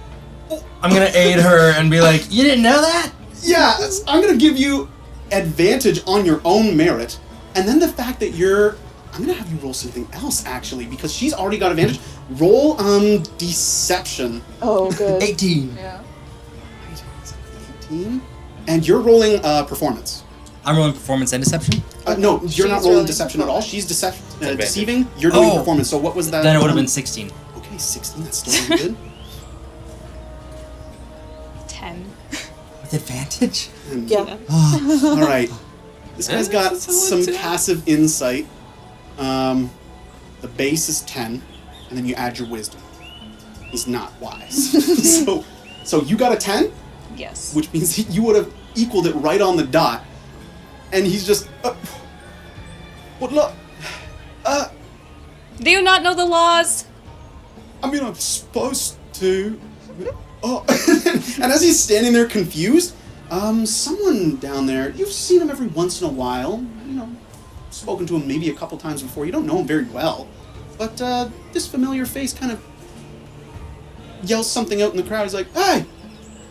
I'm gonna aid her and be like, you didn't know that? Yeah, I'm gonna give you advantage on your own merit, and then the fact that I'm gonna have you roll something else actually, because she's already got advantage. Roll deception. Oh, good. 18. Yeah. 18. And you're rolling performance. I'm rolling performance and deception. No, you're She's not rolling rolling deception at all. performance. She's Advantage. deceiving. You're doing Oh. performance. So what was that? Then it would have been 16. Okay, 16. That's still really good. 10. With advantage? Yeah. All right. This guy's Yeah, got that's a solid some 10. passive insight. The base is 10, and then you add your wisdom. He's not wise. so you got a 10, Yes. which means you would have equaled it right on the dot. And he's just, what luck? Do you not know the laws? I mean, I'm supposed to. Oh, and as he's standing there confused, someone down there, you've seen him every once in a while, you know, spoken to him maybe a couple times before. You don't know him very well, but this familiar face kind of yells something out in the crowd. He's like, "Hey,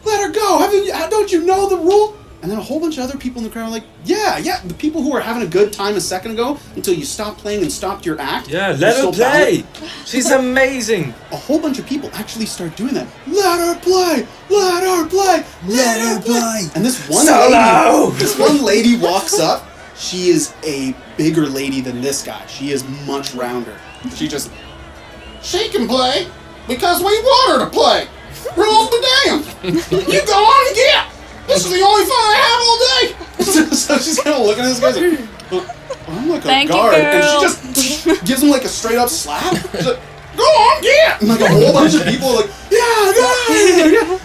let her go! Don't you know the rule?" And then a whole bunch of other people in the crowd are like, yeah, the people who were having a good time a second ago until you stopped playing and stopped your act. Yeah, are let her still valid. play. She's amazing. A whole bunch of people actually start doing that. Let her play! Let her play! Let her play! And this one lady walks up. She is a bigger lady than this guy. She is much rounder. She can play because we want her to play. Rules the damn. You go on and get. This is the only fun I have all day. So she's kind of looking at this guy like, well, I'm like Thank a you, guard. And girl. she just gives him like a straight up slap. She's like, go on, get. And like a whole bunch of people are like, yeah.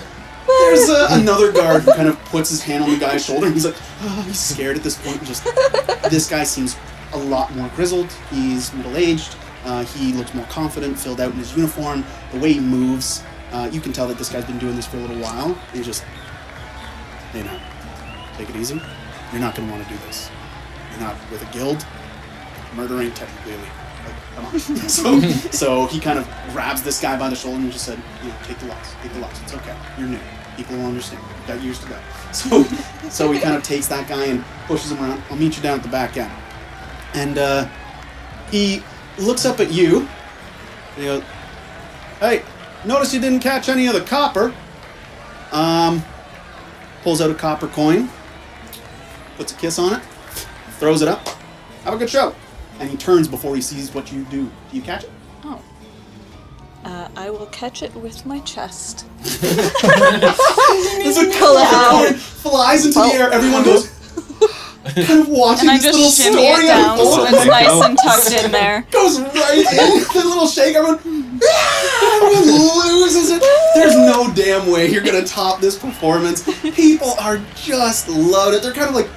There's another guard who kind of puts his hand on the guy's shoulder and he's like, oh, he's scared at this point. And just this guy seems a lot more grizzled. He's middle-aged. He looks more confident, filled out in his uniform. The way he moves, you can tell that this guy's been doing this for a little while. He's just, hey now, take it easy. You're not going to want to do this. You're not with a guild. Murder ain't technically illegal. Like, come on. So he kind of grabs this guy by the shoulder and just said, you know, take the loss. It's okay. You're new. People will understand. You've got years to go. So he kind of takes that guy and pushes him around. I'll meet you down at the back end. And he looks up at you and he goes, hey, notice you didn't catch any of the copper. Pulls out a copper coin, puts a kiss on it, throws it up. Have a good show. And he turns before he sees what you do. Do you catch it? Oh. I will catch it with my chest. There's a copper coin flies into the air. Everyone goes, kind of watching And I this little just shimmy it story down so unfold. it's nice and tucked in there. Goes right in. The little shake. Everyone loses it. There's no damn way you're gonna top this performance. People are just loaded. They're kind of like,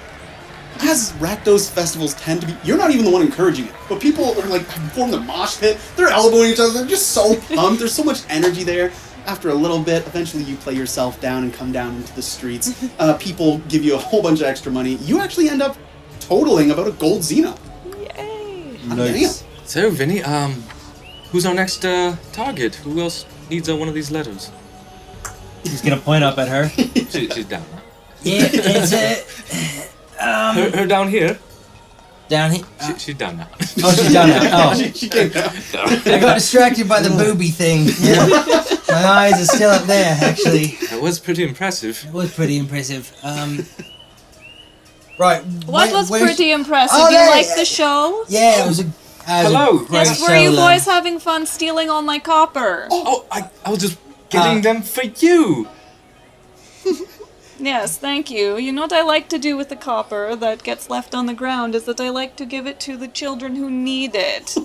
as Rakdos festivals tend to be, you're not even the one encouraging it, but people are like form the mosh pit. They're elbowing each other. They're just so pumped. There's so much energy there. After a little bit, eventually you play yourself down and come down into the streets. People give you a whole bunch of extra money. You actually end up totaling about a gold Xena. Yay! Nice. So, Vinny, who's our next target? Who else needs one of these letters? He's gonna point up at her. She's down. Huh? Yeah, it's Her down here. down here. She's down now. Oh, she's down now. Oh, She came down. I got distracted by the booby thing. Yeah. My eyes are still up there, actually. That was pretty impressive. It was pretty impressive. Right. What was where's- pretty impressive? Oh, You there- liked the show? Yeah, it was a. Hello. Great Yes, were you show, boys having fun stealing all my copper? Oh, I was just getting them for you. Yes, thank you. You know what I like to do with the copper that gets left on the ground is that I like to give it to the children who need it.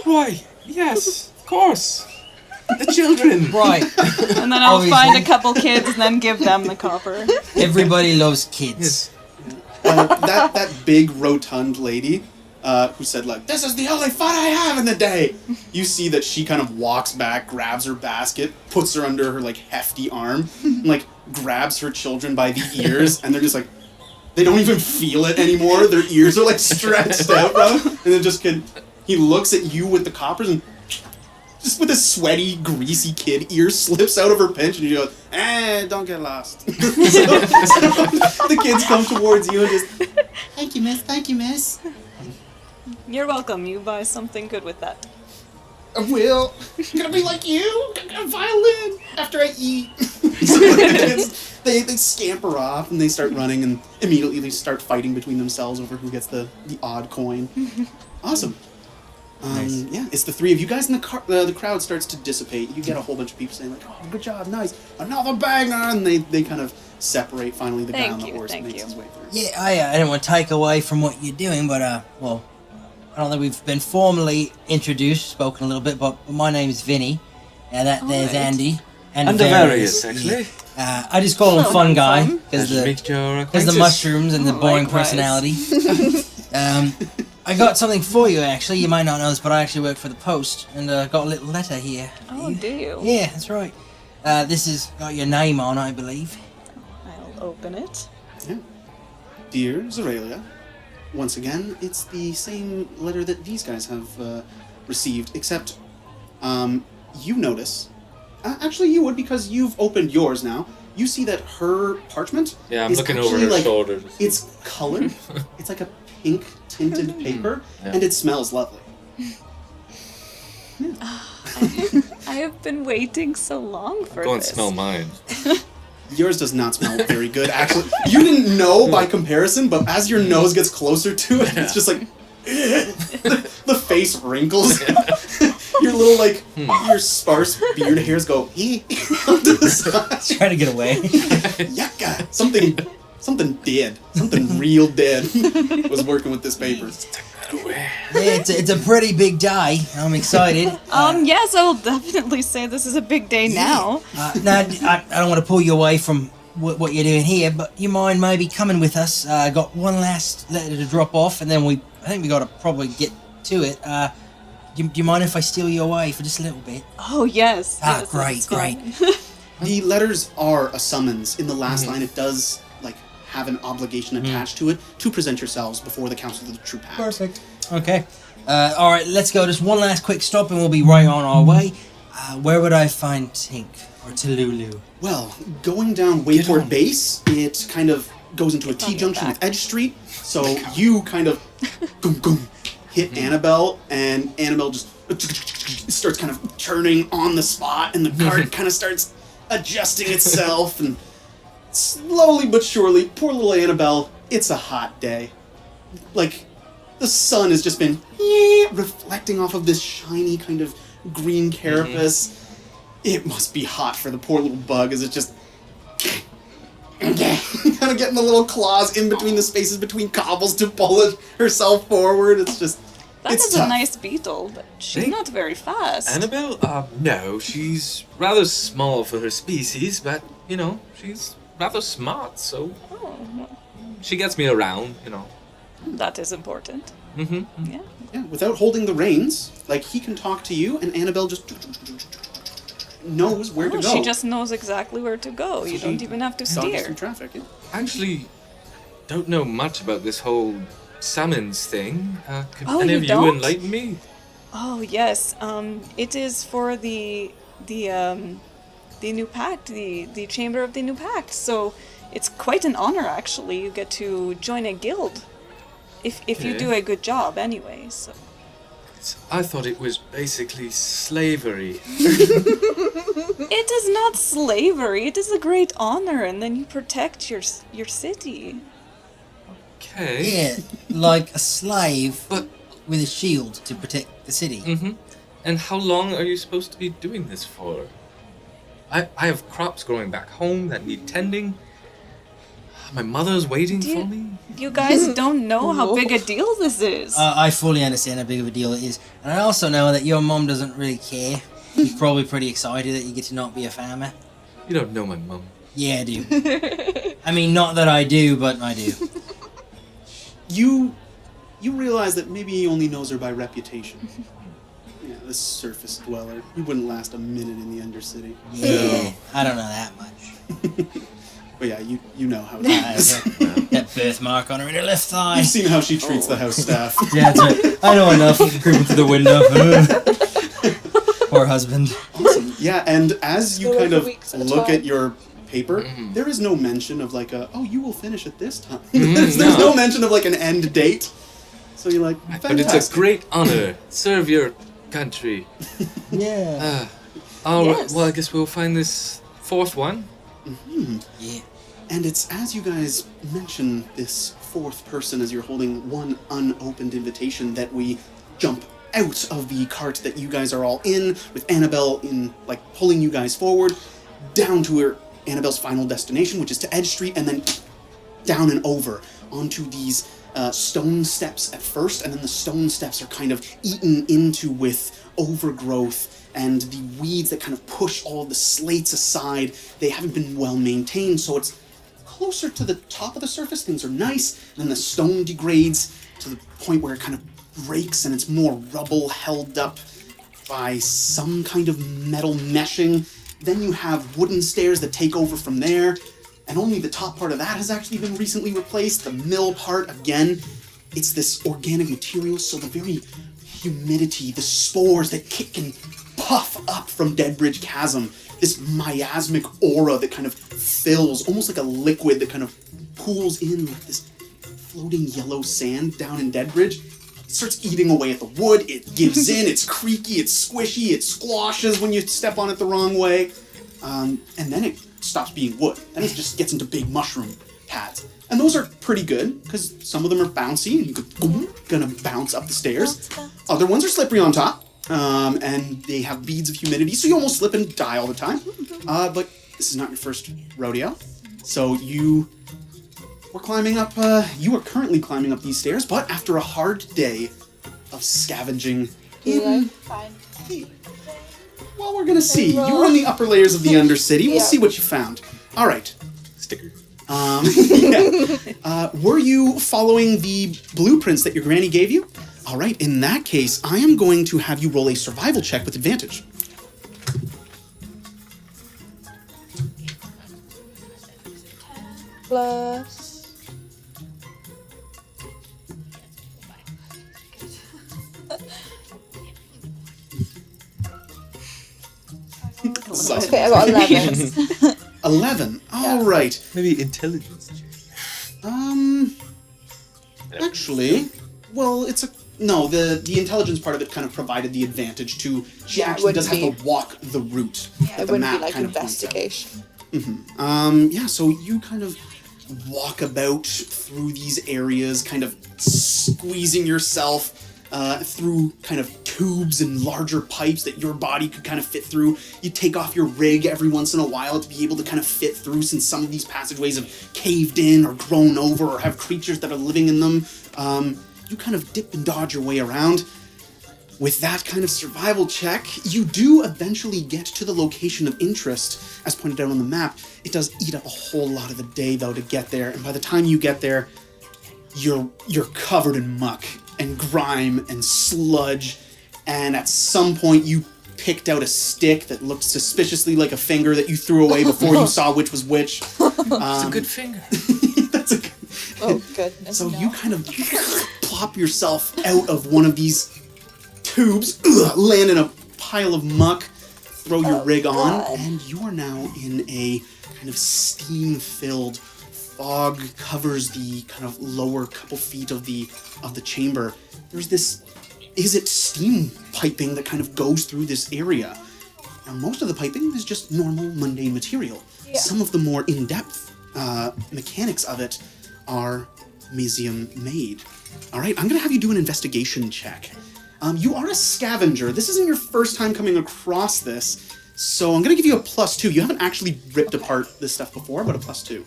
Why? Yes, of course. The children. Right. And then I'll Obviously. find a couple kids and then give them the copper. Everybody loves kids. That big rotund lady who said like, this is the only fun I have in the day. You see that she kind of walks back, grabs her basket, puts her under her like hefty arm, and like grabs her children by the ears, and they're just like, they don't even feel it anymore. Their ears are like stretched out, bro. And then he looks at you with the coppers and just with a sweaty, greasy kid ear slips out of her pinch and you go, don't get lost. so the kids come towards you and just, thank you, miss. You're welcome. You buy something good with that. I will. I'm gonna be like you. A violin after I eat. So the kids, they scamper off and they start running and immediately they start fighting between themselves over who gets the odd coin. Awesome. Nice. Yeah, it's the three of you guys, and the crowd starts to dissipate. You get a whole bunch of people saying like, "Oh, good job, nice, another banger," and they kind of separate. Finally, the guy on the horse makes his way through. Yeah, I didn't want to take away from what you're doing, but well, I don't think we've been formally introduced, spoken a little bit, but my name is Vinny, and there's right. Andy. And Various, actually. I just call him Fun Guy because the mushrooms and the boring Likewise. personality. I got something for you, actually. You might not know this, but I actually work for the Post, and got a little letter here. Oh, do you? Yeah, that's right. This has got your name on, I believe. I'll open it. Yeah. Dear Zoralia, once again, it's the same letter that these guys have received, except you notice. Actually, you would because you've opened yours now. You see that her parchment. Yeah, I'm is looking over actually, her shoulders. It's colored. It's like a pink tinted paper, and it smells lovely. I have been waiting so long for Go and this. smell mine. Yours does not smell very good, actually. You didn't know by comparison, but as your nose gets closer to it, it's just like the face wrinkles. Your little your sparse beard hairs go onto the side. Trying to get away. Yucca! Something dead. Something real dead was working with this paper. Yeah, it's a pretty big day. I'm excited. Yes, I will definitely say this is a big day now. Now, I don't want to pull you away from what you're doing here, but you mind maybe coming with us? I got one last letter to drop off, and then I think we got to probably get to it. Do you mind if I steal you away for just a little bit? Oh, yes. Yes, great. The letters are a summons. In the last line, it does have an obligation attached to it to present yourselves before the Council of the True Pact. Perfect. Okay. All right, let's go. Just one last quick stop, and we'll be right on our way. Where would I find Tink or Talulu? Well, going down Wayport Base, it kind of goes into a T-junction with Edge Street. So you kind of hit Annabelle, and Annabelle just starts kind of turning on the spot, and the cart kind of starts adjusting itself, and slowly but surely, poor little Annabelle, it's a hot day. The sun has just been reflecting off of this shiny kind of green carapace. It must be hot for the poor little bug as it just kind of getting the little claws in between the spaces between cobbles to pull herself forward. It's just... That it's is tough. a nice beetle, but she's not very fast. Annabelle? No, she's rather small for her species, but, she's rather smart, so she gets me around, That is important. Mm-hmm. Yeah. Without holding the reins, he can talk to you, and Annabelle just knows where to go. She just knows exactly where to go. You don't even have to dodges steer. through traffic. Yeah. I actually don't know much about this whole summons thing. Could Oh, any you of you don't? enlighten me? Oh yes. It is for the new pact, the Chamber of the New Pact. So it's quite an honor, actually. You get to join a guild, if you do a good job, anyway. So. I thought it was basically slavery. It is not slavery. It is a great honor, and then you protect your city. Okay. Yeah, like a slave, But with a shield to protect the city. Mm-hmm. And how long are you supposed to be doing this for? I have crops growing back home that need tending. My mother's waiting for me. You guys don't know how big a deal this is. I fully understand how big of a deal it is. And I also know that your mom doesn't really care. She's probably pretty excited that you get to not be a farmer. You don't know my mum. Yeah, I do. I mean, not that I do, but I do. You realize that maybe he only knows her by reputation. Yeah, this surface dweller. He wouldn't last a minute in the Undercity. Yeah, I don't know that much. But yeah, you know how it is. That birthmark on her in her left thigh. You've seen how she treats the house staff. Yeah, that's right. I know enough. Creeping through the window. Poor husband. Awesome. Yeah, and as you Go kind over of weeks at a look time. at your paper, there is no mention of you will finish at this time. Mm, There's no mention of an end date. So you're like, But fantastic. it's a great honor. Serve your country. Yeah. All right. Yes. Well, I guess we'll find this fourth one. Yeah. And it's as you guys mention this fourth person as you're holding one unopened invitation that we jump out of the cart that you guys are all in, with Annabelle in, like, pulling you guys forward, down to Annabelle's final destination, which is to Edge Street, and then down and over onto these stone steps at first, and then the stone steps are kind of eaten into with overgrowth and the weeds that kind of push all of the slates aside. They haven't been well maintained, so it's closer to the top of the surface. Things are nice, and then the stone degrades to the point where it kind of breaks and it's more rubble held up by some kind of metal meshing. Then you have wooden stairs that take over from there, and only the top part of that has actually been recently replaced. The mill part, again, it's this organic material, so the very humidity, the spores that kick and puff up from Deadbridge Chasm, this miasmic aura that kind of fills, almost like a liquid that kind of pools in like this floating yellow sand down in Deadbridge. It starts eating away at the wood, it gives in, it's creaky, it's squishy, it squashes when you step on it the wrong way, and then it stops being wood. Then it just gets into big mushroom pads. And those are pretty good, because some of them are bouncy, and you could gonna bounce up the stairs. Other ones are slippery on top. And they have beads of humidity, so you almost slip and die all the time. But this is not your first rodeo. So you were climbing up, you are currently climbing up these stairs, but after a hard day of scavenging well, we're gonna see. You were in the upper layers of the Undercity. We'll see what you found. All right. Sticker. Were you following the blueprints that your granny gave you? All right, in that case, I am going to have you roll a survival check with advantage. Plus. Okay, I got 11. 11. All right. Maybe intelligence check. Actually, well, it's a no. The intelligence part of it kind of provided the advantage to. She Yeah, it actually does wouldn't have to walk the route. that It the wouldn't map be like kind of points out. investigation. Yeah, so you kind of walk about through these areas, kind of squeezing yourself through kind of tubes and larger pipes that your body could kind of fit through. You take off your rig every once in a while to be able to kind of fit through, since some of these passageways have caved in or grown over or have creatures that are living in them. You kind of dip and dodge your way around. With that kind of survival check, you do eventually get to the location of interest, as pointed out on the map. It does eat up a whole lot of the day, though, to get there, and by the time you get there, you're covered in muck and grime and sludge, and at some point you picked out a stick that looked suspiciously like a finger that you threw away before you saw which was which. It's a good finger. That's a good... Oh, goodness. So no. you kind of plop yourself out of one of these tubes, land in a pile of muck, throw your rig on, God. and you are now in a kind of steam-filled fog covers the kind of lower couple feet of the chamber. There's this, is it steam piping that kind of goes through this area? Now, most of the piping is just normal, mundane material. Yeah. Some of the more in-depth mechanics of it are museum made. All right, I'm gonna have you do an investigation check. You are a scavenger. This isn't your first time coming across this, so I'm gonna give you a +2. You haven't actually ripped apart this stuff before, but a +2.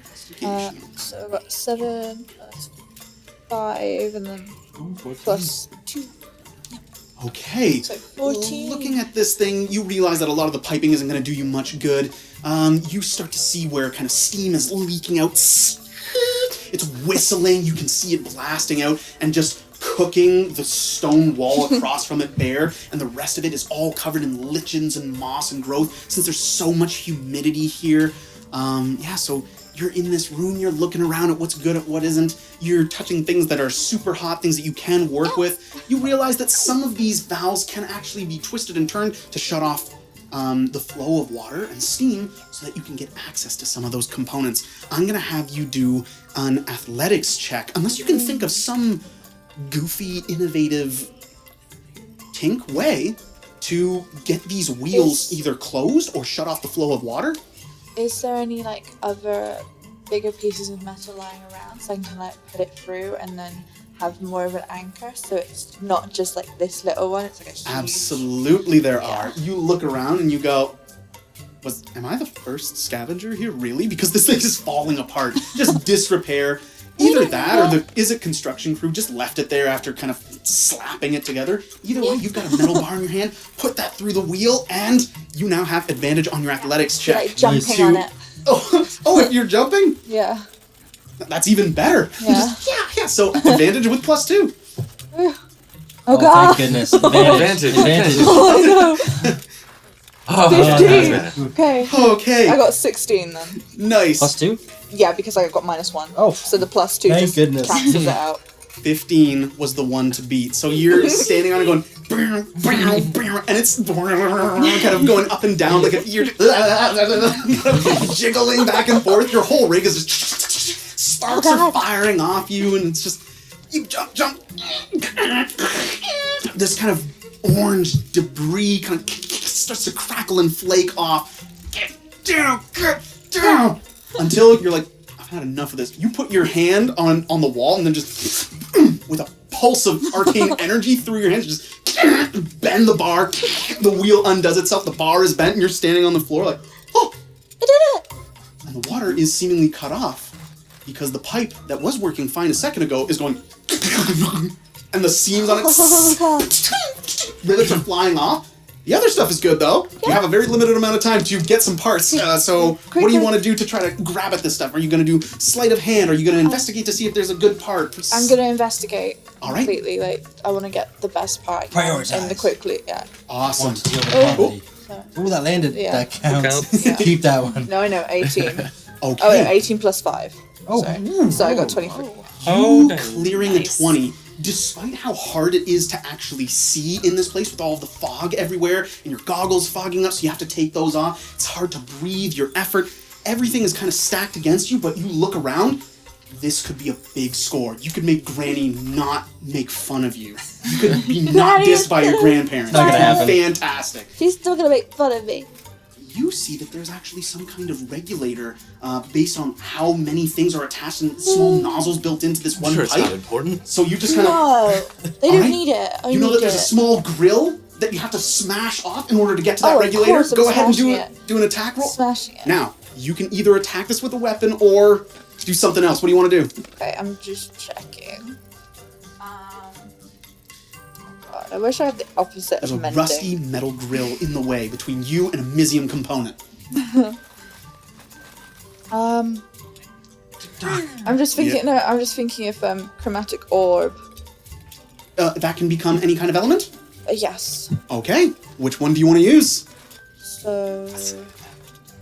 Investigation. So I got 7 plus 5 and then plus 2. Okay. So 14. Looking at this thing, you realize that a lot of the piping isn't going to do you much good. You start to see where kind of steam is leaking out. It's whistling. You can see it blasting out and just cooking the stone wall across from it bare. And the rest of it is all covered in lichens and moss and growth, since there's so much humidity here. So you're in this room, you're looking around at what's good, at what isn't. You're touching things that are super hot, things that you can work with. You realize that some of these valves can actually be twisted and turned to shut off the flow of water and steam so that you can get access to some of those components. I'm gonna have you do an athletics check, unless you can think of some goofy, innovative way to get these wheels either closed or shut off the flow of water. Is there any like other bigger pieces of metal lying around so I can like put it through and then have more of an anchor so it's not just like this little one, it's like a huge... Absolutely there are. You look around and you go, am I the first scavenger here, really? Because this thing is falling apart. Just disrepair. Either that or is it construction crew just left it there after kind of slapping it together? Either way, you've got a metal bar in your hand, put that through the wheel, and you now have advantage on your athletics check. Like jumping on it. Oh, if you're jumping? Yeah. That's even better. Yeah. Yeah. So advantage with +2. Oh god. Thank goodness. Advantage. Oh no. 15. Okay. Okay. I got 16 then. Nice. +2? Yeah, because I got -1. Oh. So the +2 Thank just goodness. cancels it out. 15 was the one to beat. So you're standing on it going, "Bow, bow, bow," and it's kind of going up and down like you're jiggling back and forth. Your whole rig is just sparks are firing off you, and it's just you jump. This kind of orange debris kind of starts to crackle and flake off. Get down. Until you're like, I've had enough of this. You put your hand on the wall and then just with a pulse of arcane energy through your hands, just bend the bar. The wheel undoes itself. The bar is bent and you're standing on the floor like, oh, I did it! And the water is seemingly cut off because the pipe that was working fine a second ago is going and the seams on it rivets are flying off. The other stuff is good, though. You have a very limited amount of time to get some parts. So what do you want to do to try to grab at this stuff? Are you going to do Sleight of Hand? Are you going to investigate to see if there's a good part? I'm going to investigate All right. completely. Like, I want to get the best part I can Prioritize. in the quickly. Yeah. Awesome. Oh, that landed. Yeah. That counts. Counts. Yeah. Keep that one. No, I know. 18. Okay. Oh, no, 18 plus 5. Oh. Sorry. So I got 23. Oh, nice. Clearing a 20. Despite how hard it is to actually see in this place with all of the fog everywhere and your goggles fogging up so you have to take those off, it's hard to breathe, your effort, everything is kind of stacked against you, but you look around, this could be a big score. You could make Granny not make fun of you. You could be not dissed by your grandparents. Not gonna happen. Fantastic. She's still going to make fun of me. You see that there's actually some kind of regulator based on how many things are attached and small nozzles built into this one Sure, it's pipe. not important. So you just kind of... No, they don't Alright. need it. I You know need that there's a it. small grill that you have to smash off in order to get to that Oh, of regulator? course I'm Go ahead and smashing do an attack roll. Smashing it. Now, you can either attack this with a weapon or do something else. What do you want to do? Okay, I'm just checking. God, I wish I had the opposite There's of a mending. rusty metal grill in the way between you and a Mizium component. I'm just thinking. No, I'm just thinking if Chromatic Orb. That can become any kind of element? Yes. Okay. Which one do you want to use? So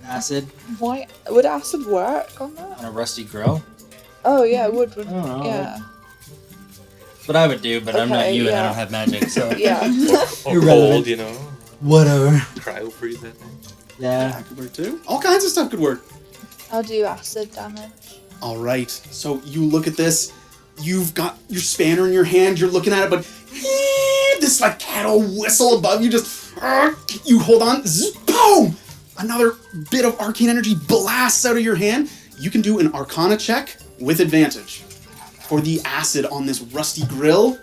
Acid why would acid work on that? on a rusty grill. Oh yeah, it would. I don't know. Yeah. That's what I would do, but I'm not Okay, you and I yeah. don't have magic, so Yeah. Or Irrelevant. cold, you know. whatever. Cryo freeze that thing. Yeah. That could work too. All kinds of stuff could work. I'll do acid damage. All right. So you look at this. You've got your spanner in your hand. You're looking at it, but this like cattle whistle above you just you hold on. Zzz, boom! Another bit of arcane energy blasts out of your hand. You can do an Arcana check with advantage for the acid on this rusty grill.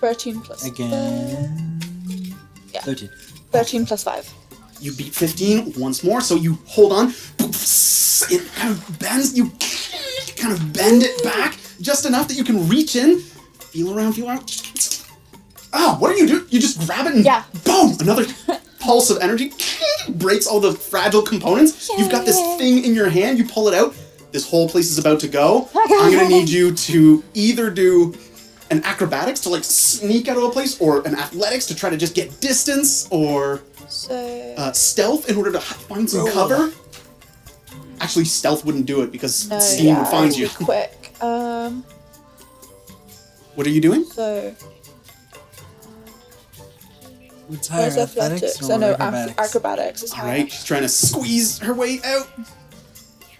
13 plus. Again. Yeah. 13. 13 plus 5. You beat 15 once more, so you hold on. It kind of bends. You kind of bend it back just enough that you can reach in, feel around. Oh, what do you do? You just grab it and boom! Another pulse of energy breaks all the fragile components. You've got this thing in your hand. You pull it out. This whole place is about to go. I'm gonna need you to either do an acrobatics to like sneak out of a place, or an athletics to try to just get distance, or So stealth in order to find some cover. Actually, stealth wouldn't do it because no, Steam would find you. it'd be quick. What are you doing? So What's where's higher, athletics? or So no, acrobatics? acrobatics is All higher. right, she's trying to squeeze her way out.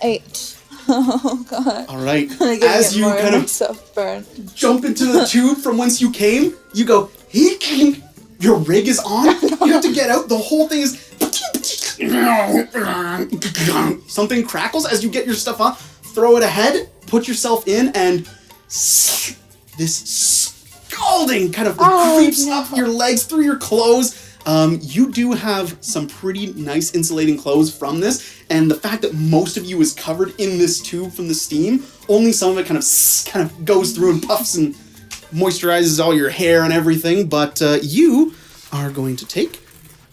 8. Oh god. All right, I'm gonna as get you more kind of myself burned. jump into the tube from whence you came, you go, your rig is on. You have to get out. The whole thing is... Something crackles as you get your stuff on. Throw it ahead, put yourself in, and this scalding kind of creeps up your legs, through your clothes. You do have some pretty nice insulating clothes from this, and the fact that most of you is covered in this tube from the steam, only some of it kind of goes through and puffs and moisturizes all your hair and everything, but you are going to take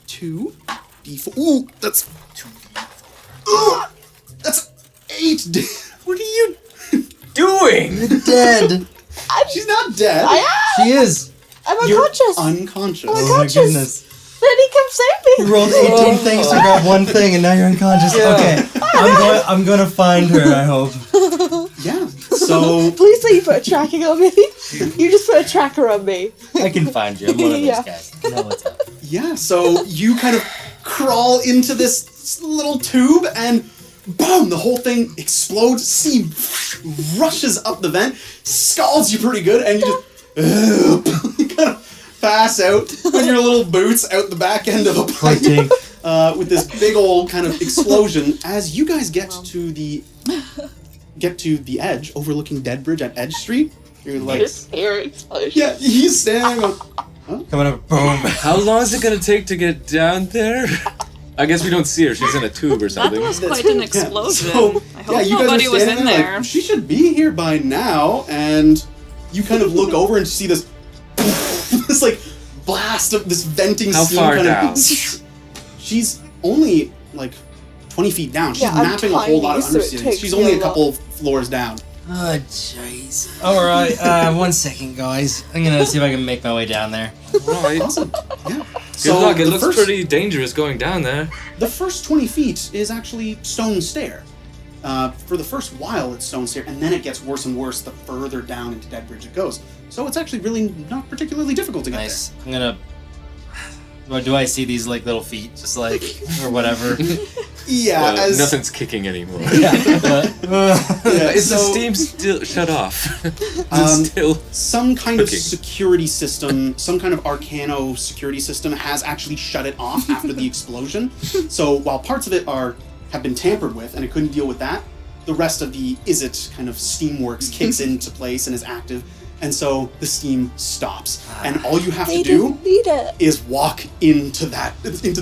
2d4. Ooh, that's 2d4. That's 8. What are you Doing? You're dead. She's not dead. I am. She is. I'm You're unconscious. unconscious. I'm Oh my unconscious. goodness. Daddy, come save me. You rolled 18 things to grab one thing, and now you're unconscious. Okay, I'm gonna find her. I hope. Yeah. So Please say you put a tracking on me. You just put a tracker on me. I can find you. I'm one of those Yeah. guys. I know what's up. yeah, so you kind of crawl into this little tube and boom, the whole thing explodes. Steam rushes up the vent, scalds you pretty good, and you just you kind of pass out on your little boots out the back end of a pipe with this big old kind of explosion. As you guys get to the edge, overlooking Deadbridge at Edge Street, you're like, Air explosion. yeah, he's standing on. Coming up, boom. How long is it gonna take to get down there? I guess we don't see her. She's in a tube or That something. was quite an explosion. So, I hope you guys nobody are was standing in like, there. she should be here by now, and you kind of look over and see this, this like blast of this venting How steam. far kind down? Of, she's only like 20 feet down. She's Yeah, I'm mapping a whole lot of tiny, so it understeering. takes She's me only a a couple floors down. Oh, jeez. All right, 1 second, guys. I'm gonna see if I can make my way down there. Right. Awesome. Yeah. Good luck. It the looks pretty dangerous going down there. The first 20 feet is actually stone stair. For the first while, it's stone stair, and then it gets worse and worse the further down into Deadbridge it goes. So it's actually really not particularly difficult to get Nice. I'm gonna. Do I see these like little feet, just like or whatever? there. Yeah, as Nothing's kicking anymore. yeah. Is the so- steam still shut off? Is Um, it still? some kind of cooking? security system, some kind of Arcana security system has actually shut it off after the explosion. So while parts of it have been tampered with and it couldn't deal with that, the rest of the kind of steamworks kicks into place and is active, and so the steam stops. And all you have They to do didn't need it. is walk into the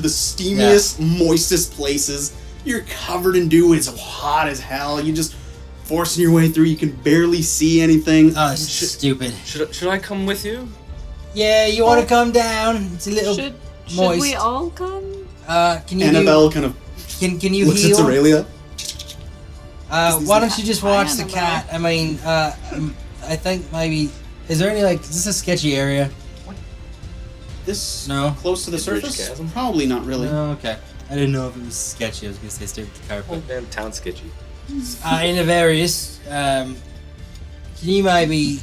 steamiest, moistest places. You're covered in dew. It's hot as hell. You just forcing your way through. You can barely see anything. Oh, this is stupid. Should I come with you? Yeah, you want to come down? It's a little Should moist. we all come? Can you Annabelle kind of Can you looks heal? at Aurelia. Why don't you just watch the Annabelle. cat? I mean, I think maybe. Is there any like? Is this a sketchy area? This No. close to the The bridge surface? chasm? Probably not really. No, okay. I didn't know if it was sketchy. I was gonna say stay with the carpet. Oh man, town sketchy. In the various, can you maybe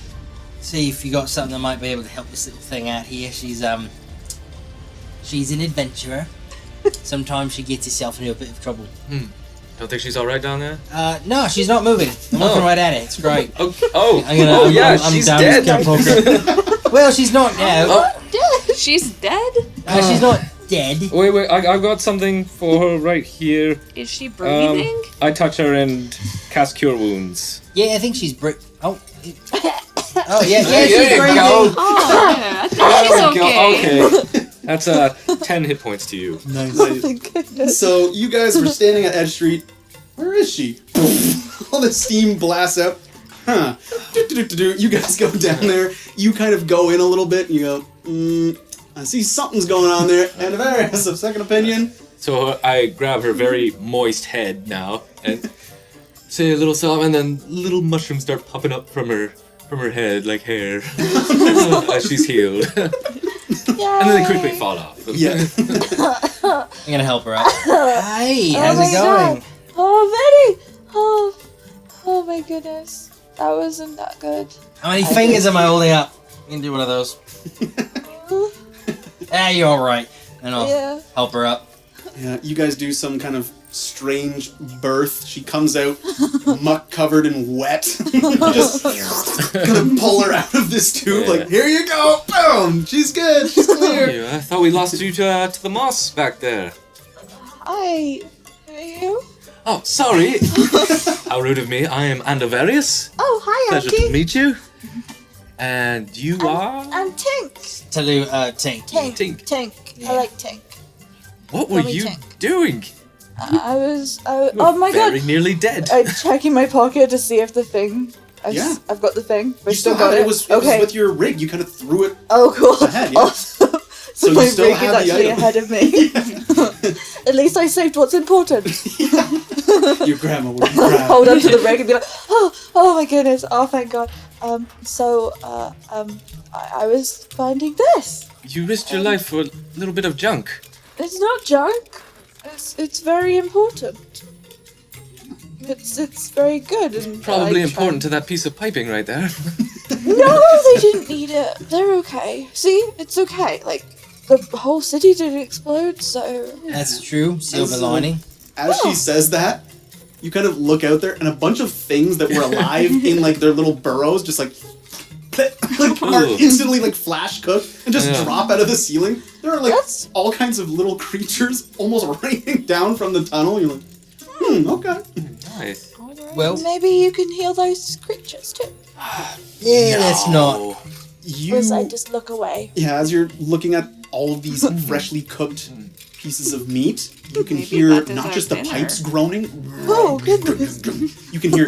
see if you got something that might be able to help this little thing out here? She's an adventurer. Sometimes she gets herself into a bit of trouble. Don't think she's all right down there. No, she's not moving. I'm looking right at it. It's great. Yeah, she's down dead. this poker. Well, she's not now. Oh, She's dead? She's not dead. wait, I've got something for her right here. Is she breathing? I touch her and cast Cure Wounds. Yeah, I think she's oh, yeah, There she's you breathing. go. Oh, yeah. I think There she's we go. okay. Okay. That's 10 hit points to you. Nice. Oh my goodness. So you guys were standing at Edge Street. Where is she? All the steam blasts out. Huh. You guys go down there. You kind of go in a little bit and you go, I see something's going on there. And Avera has a second opinion. So I grab her very moist head now and say a little something, and then little mushrooms start popping up from her head like hair as she's healed. And then they quickly fall off. Yeah. I'm gonna help her out. Hey, how's my it going? God. Oh, Betty! Oh my goodness. That wasn't that good. How many fingers am I holding up? You can do one of those. You're alright. And I'll Yeah. help her up. Yeah, you guys do some kind of strange birth. She comes out muck covered and wet. You just kind of pull her out of this tube, Yeah. like, here you go! Boom! down. She's good. She's clear. You, I thought we lost you to the moss back there. Hi. Who are you? Oh, sorry. How rude of me. I am Andovarius. Oh, hi, Pleasure Auntie. to meet you. And you are? I'm Tink. Tink. Tink. Tink. I like Tink. What were Call me you Tink. doing? I was. You Oh were my very god. nearly dead. I'm checking my pocket to see if the thing. Yeah. I've got the thing. I You still have it. It was okay. with your rig. You kind of threw it. Oh, cool. ahead, yeah. Awesome. So you my still rig have is the actually item. ahead of me. At least I saved what's important. Your grandma would be proud. Hold on to the rig and be like, oh my goodness, oh thank God. I was finding this. You risked your life for a little bit of junk. It's not junk. It's very important. It's very good and Probably I important to that piece of piping right there. No, they didn't need it. They're okay. See, it's okay. Like the whole city didn't explode, so That's true. Silver As, lining. As she says that, you kind of look out there, and a bunch of things that were alive in like their little burrows just like are Ooh. instantly like flash cooked and just Yeah. drop out of the ceiling. There are like That's- all kinds of little creatures almost raining down from the tunnel. You're like, okay. Nice. Well- maybe you can heal those creatures too. Yeah, let's not. Oh, You, Or I just look away. yeah, as you're looking at all of these freshly cooked pieces of meat, you can Maybe hear that is not our just the dinner. pipes groaning. Oh goodness! You can hear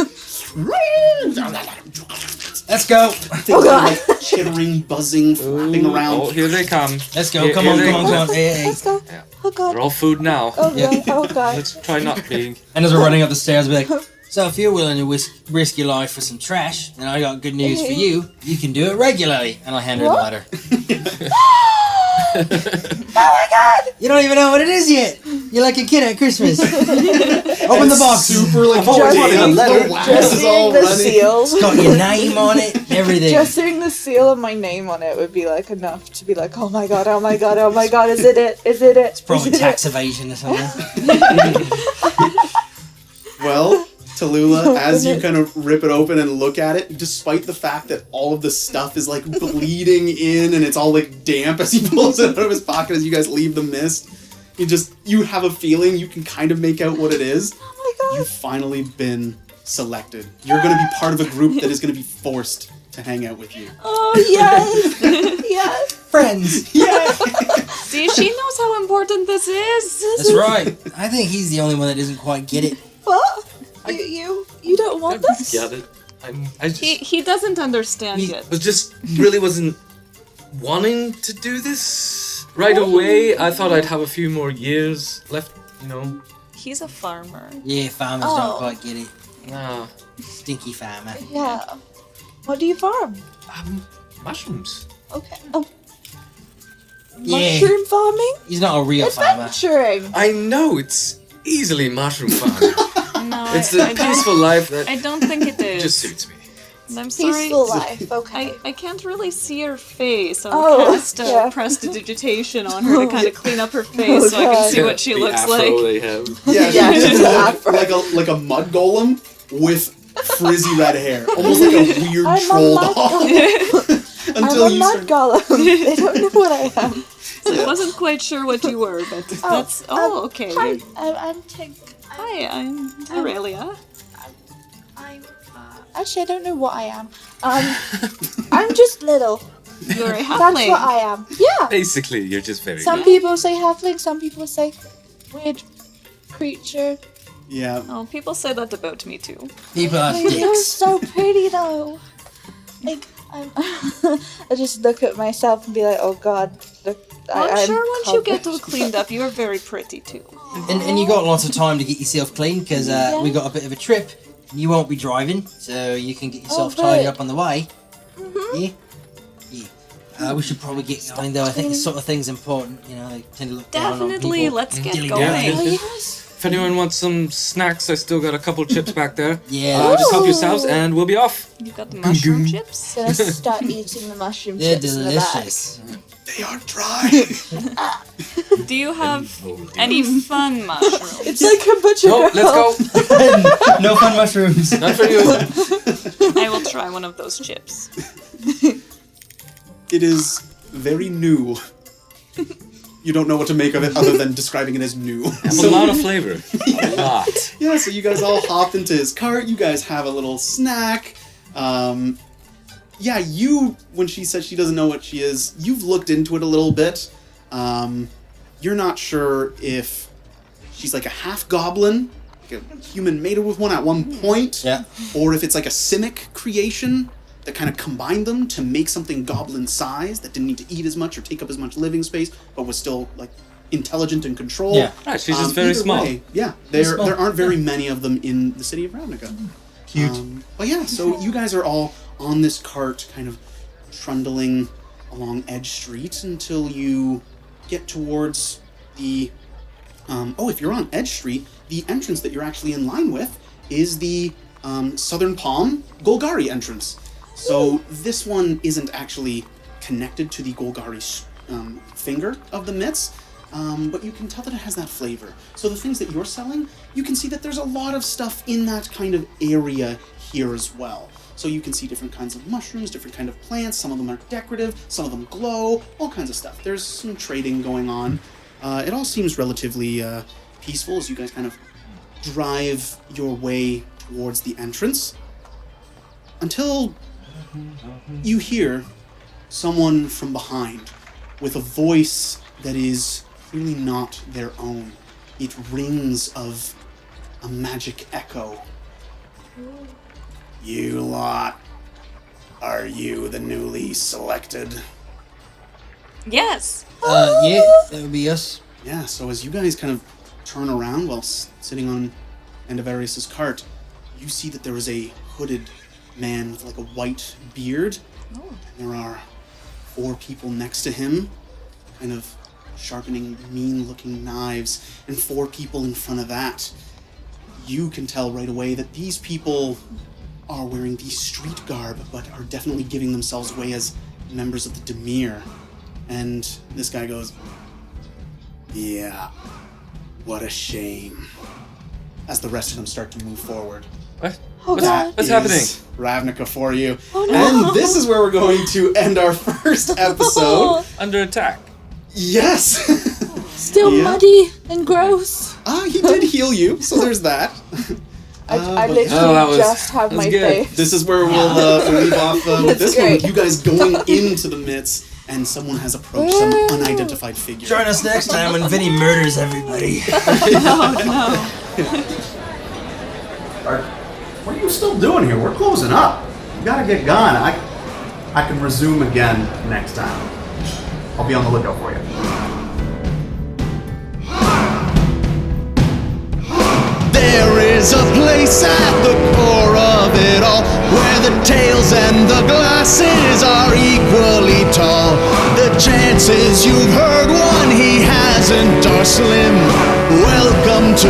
Let's go. things are like chittering, buzzing, flapping around. Oh, here they come. Let's go. Here- Come here on, they come on, come on. Hey, hey. Let's go. Yeah. Oh God! They're all food now. Oh Yeah. God! Oh God! Let's try not being. And as we're running up the stairs, I'll be like, so if you're willing to risk your life for some trash, then I got good news for you. You can do it regularly. And I'll hand her the What? letter. Oh my God! You don't even know what it is yet. You're like a kid at Christmas. Open the box. Super like I've always damp, wanted a letter. the wax Just is all seeing the running. seal. It's got your name on it, everything. Just seeing the seal and my name on it would be like enough to be like, oh my God! Oh my God! Oh my God! Is it it? Is it it? Probably Is it tax it? evasion or something. Well, Tallulah, as you kind of rip it open and look at it, despite the fact that all of the stuff is like bleeding in and it's all like damp as he pulls it out of his pocket as you guys leave the mist, you have a feeling you can kind of make out what it is. Oh my God! You've finally been selected. You're going to be part of a group that is going to be forced to hang out with you. Oh yes! Yes! Friends. Yeah. See, she knows how important this is. That's right. I think he's the only one that doesn't quite get it. What? You don't want this? Got it. I just He doesn't understand he yet. was just really wasn't wanting to do this right away. I thought I'd have a few more years left. You know. He's a farmer. Yeah, farmers Oh. don't quite get it. Ah, Stinky farmer. Yeah. What do you farm? mushrooms. Okay. Oh. Yeah. Mushroom farming? He's not a real farmer. Adventuring. I know it's easily mushroom farming. No, It's a peaceful life that I don't think it is. just suits me. I'm sorry. Peaceful life. Okay. I can't really see her face. I'll Oh, cast yeah. prestidigitation on her to kind of clean up her face so I can God. see what she The looks afro like. they have. Yeah, Yeah, she just did afro. like a mud golem with frizzy red hair. Almost like a weird I'm a troll mud doll. golem. Until I'm a you mud start golem. They don't know what I am. I wasn't quite sure what you were, but that's... Oh, okay. Hi, You're- I'm Tink. Hi, I'm Aurelia. I'm. Actually, I don't know what I am. I'm just little. You're a That's halfling. what I am. Yeah. Basically, you're just very Some good. people say halfling. Some people say weird creature. Yeah. Oh, people say that about me too. People are You're dicks. so pretty though. Like I just look at myself and be like, oh God. Look, I'm sure once you get covered. all cleaned up, you're very pretty too. And you got lots of time to get yourself clean because Yeah. we got a bit of a trip. You won't be driving, so you can get yourself Oh, tied good. up on the way. Yeah? Yeah. We should probably get going though. I think this sort of thing's important. You know, they tend to look down on Definitely, people. let's get Dilly going. dally. Oh yes. If anyone wants some snacks, I still got a couple chips back there. Yeah. Just help Ooh. yourselves and we'll be off. You got the mushroom chips? Gonna start eating the mushroom They're chips in the back. delicious. They are dry. Do you have any fun mushrooms? It's like a bunch of No, let's go. No fun mushrooms. Not for you. I will try one of those chips. It is very new. You don't know what to make of it other than describing it as new. Have a lot of flavor. A lot. Yeah, so you guys all hop into his cart. You guys have a little snack. Yeah, when she said she doesn't know what she is, you've looked into it a little bit. You're not sure if she's like a half goblin, like a human mated with one at one point, or if it's like a simic creation that kind of combined them to make something goblin-sized that didn't need to eat as much or take up as much living space, but was still like intelligent and controlled. Yeah, right, she's just very small. There aren't very many of them in the city of Ravnica. Cute. But yeah, so you guys are all on this cart, kind of trundling along Edge Street until you get towards the... if you're on Edge Street, the entrance that you're actually in line with is the Southern Palm Golgari entrance. So this one isn't actually connected to the Golgari finger of the mitts, but you can tell that it has that flavor. So the things that you're selling, you can see that there's a lot of stuff in that kind of area here as well. So you can see different kinds of mushrooms, different kind of plants. Some of them are decorative, some of them glow, all kinds of stuff. There's some trading going on. It all seems relatively peaceful as you guys kind of drive your way towards the entrance until you hear someone from behind with a voice that is really not their own. It rings of a magic echo. You lot, are you the newly selected? Yes. Yeah, that would be us. Yeah, so as you guys kind of turn around while sitting on Endavarius's cart, you see that there is a hooded man with like a white beard. There are 4 people next to him, kind of sharpening mean-looking knives, and 4 people in front of that. You can tell right away that these people are wearing the street garb, but are definitely giving themselves away as members of the Demir. And this guy goes, yeah, what a shame. As the rest of them start to move forward. What? God. What's happening? Ravnica for you. Oh, no. And this is where we're going to end our first episode. Under attack. Yes! Still Yeah. muddy and gross. He did heal you, so there's that. I but literally just have that was my good. face. This is where we'll leave off with That's this great. one. You guys going into the midst, and someone has approached some unidentified figure. Join us next time when Vinny murders everybody. What are you still doing here? We're closing up. You gotta get gone. I can resume again next time. I'll be on the lookout for you. There is a place at the core of it all where the tails and the glasses are equally tall. The chances you've heard one he hasn't are slim. Welcome to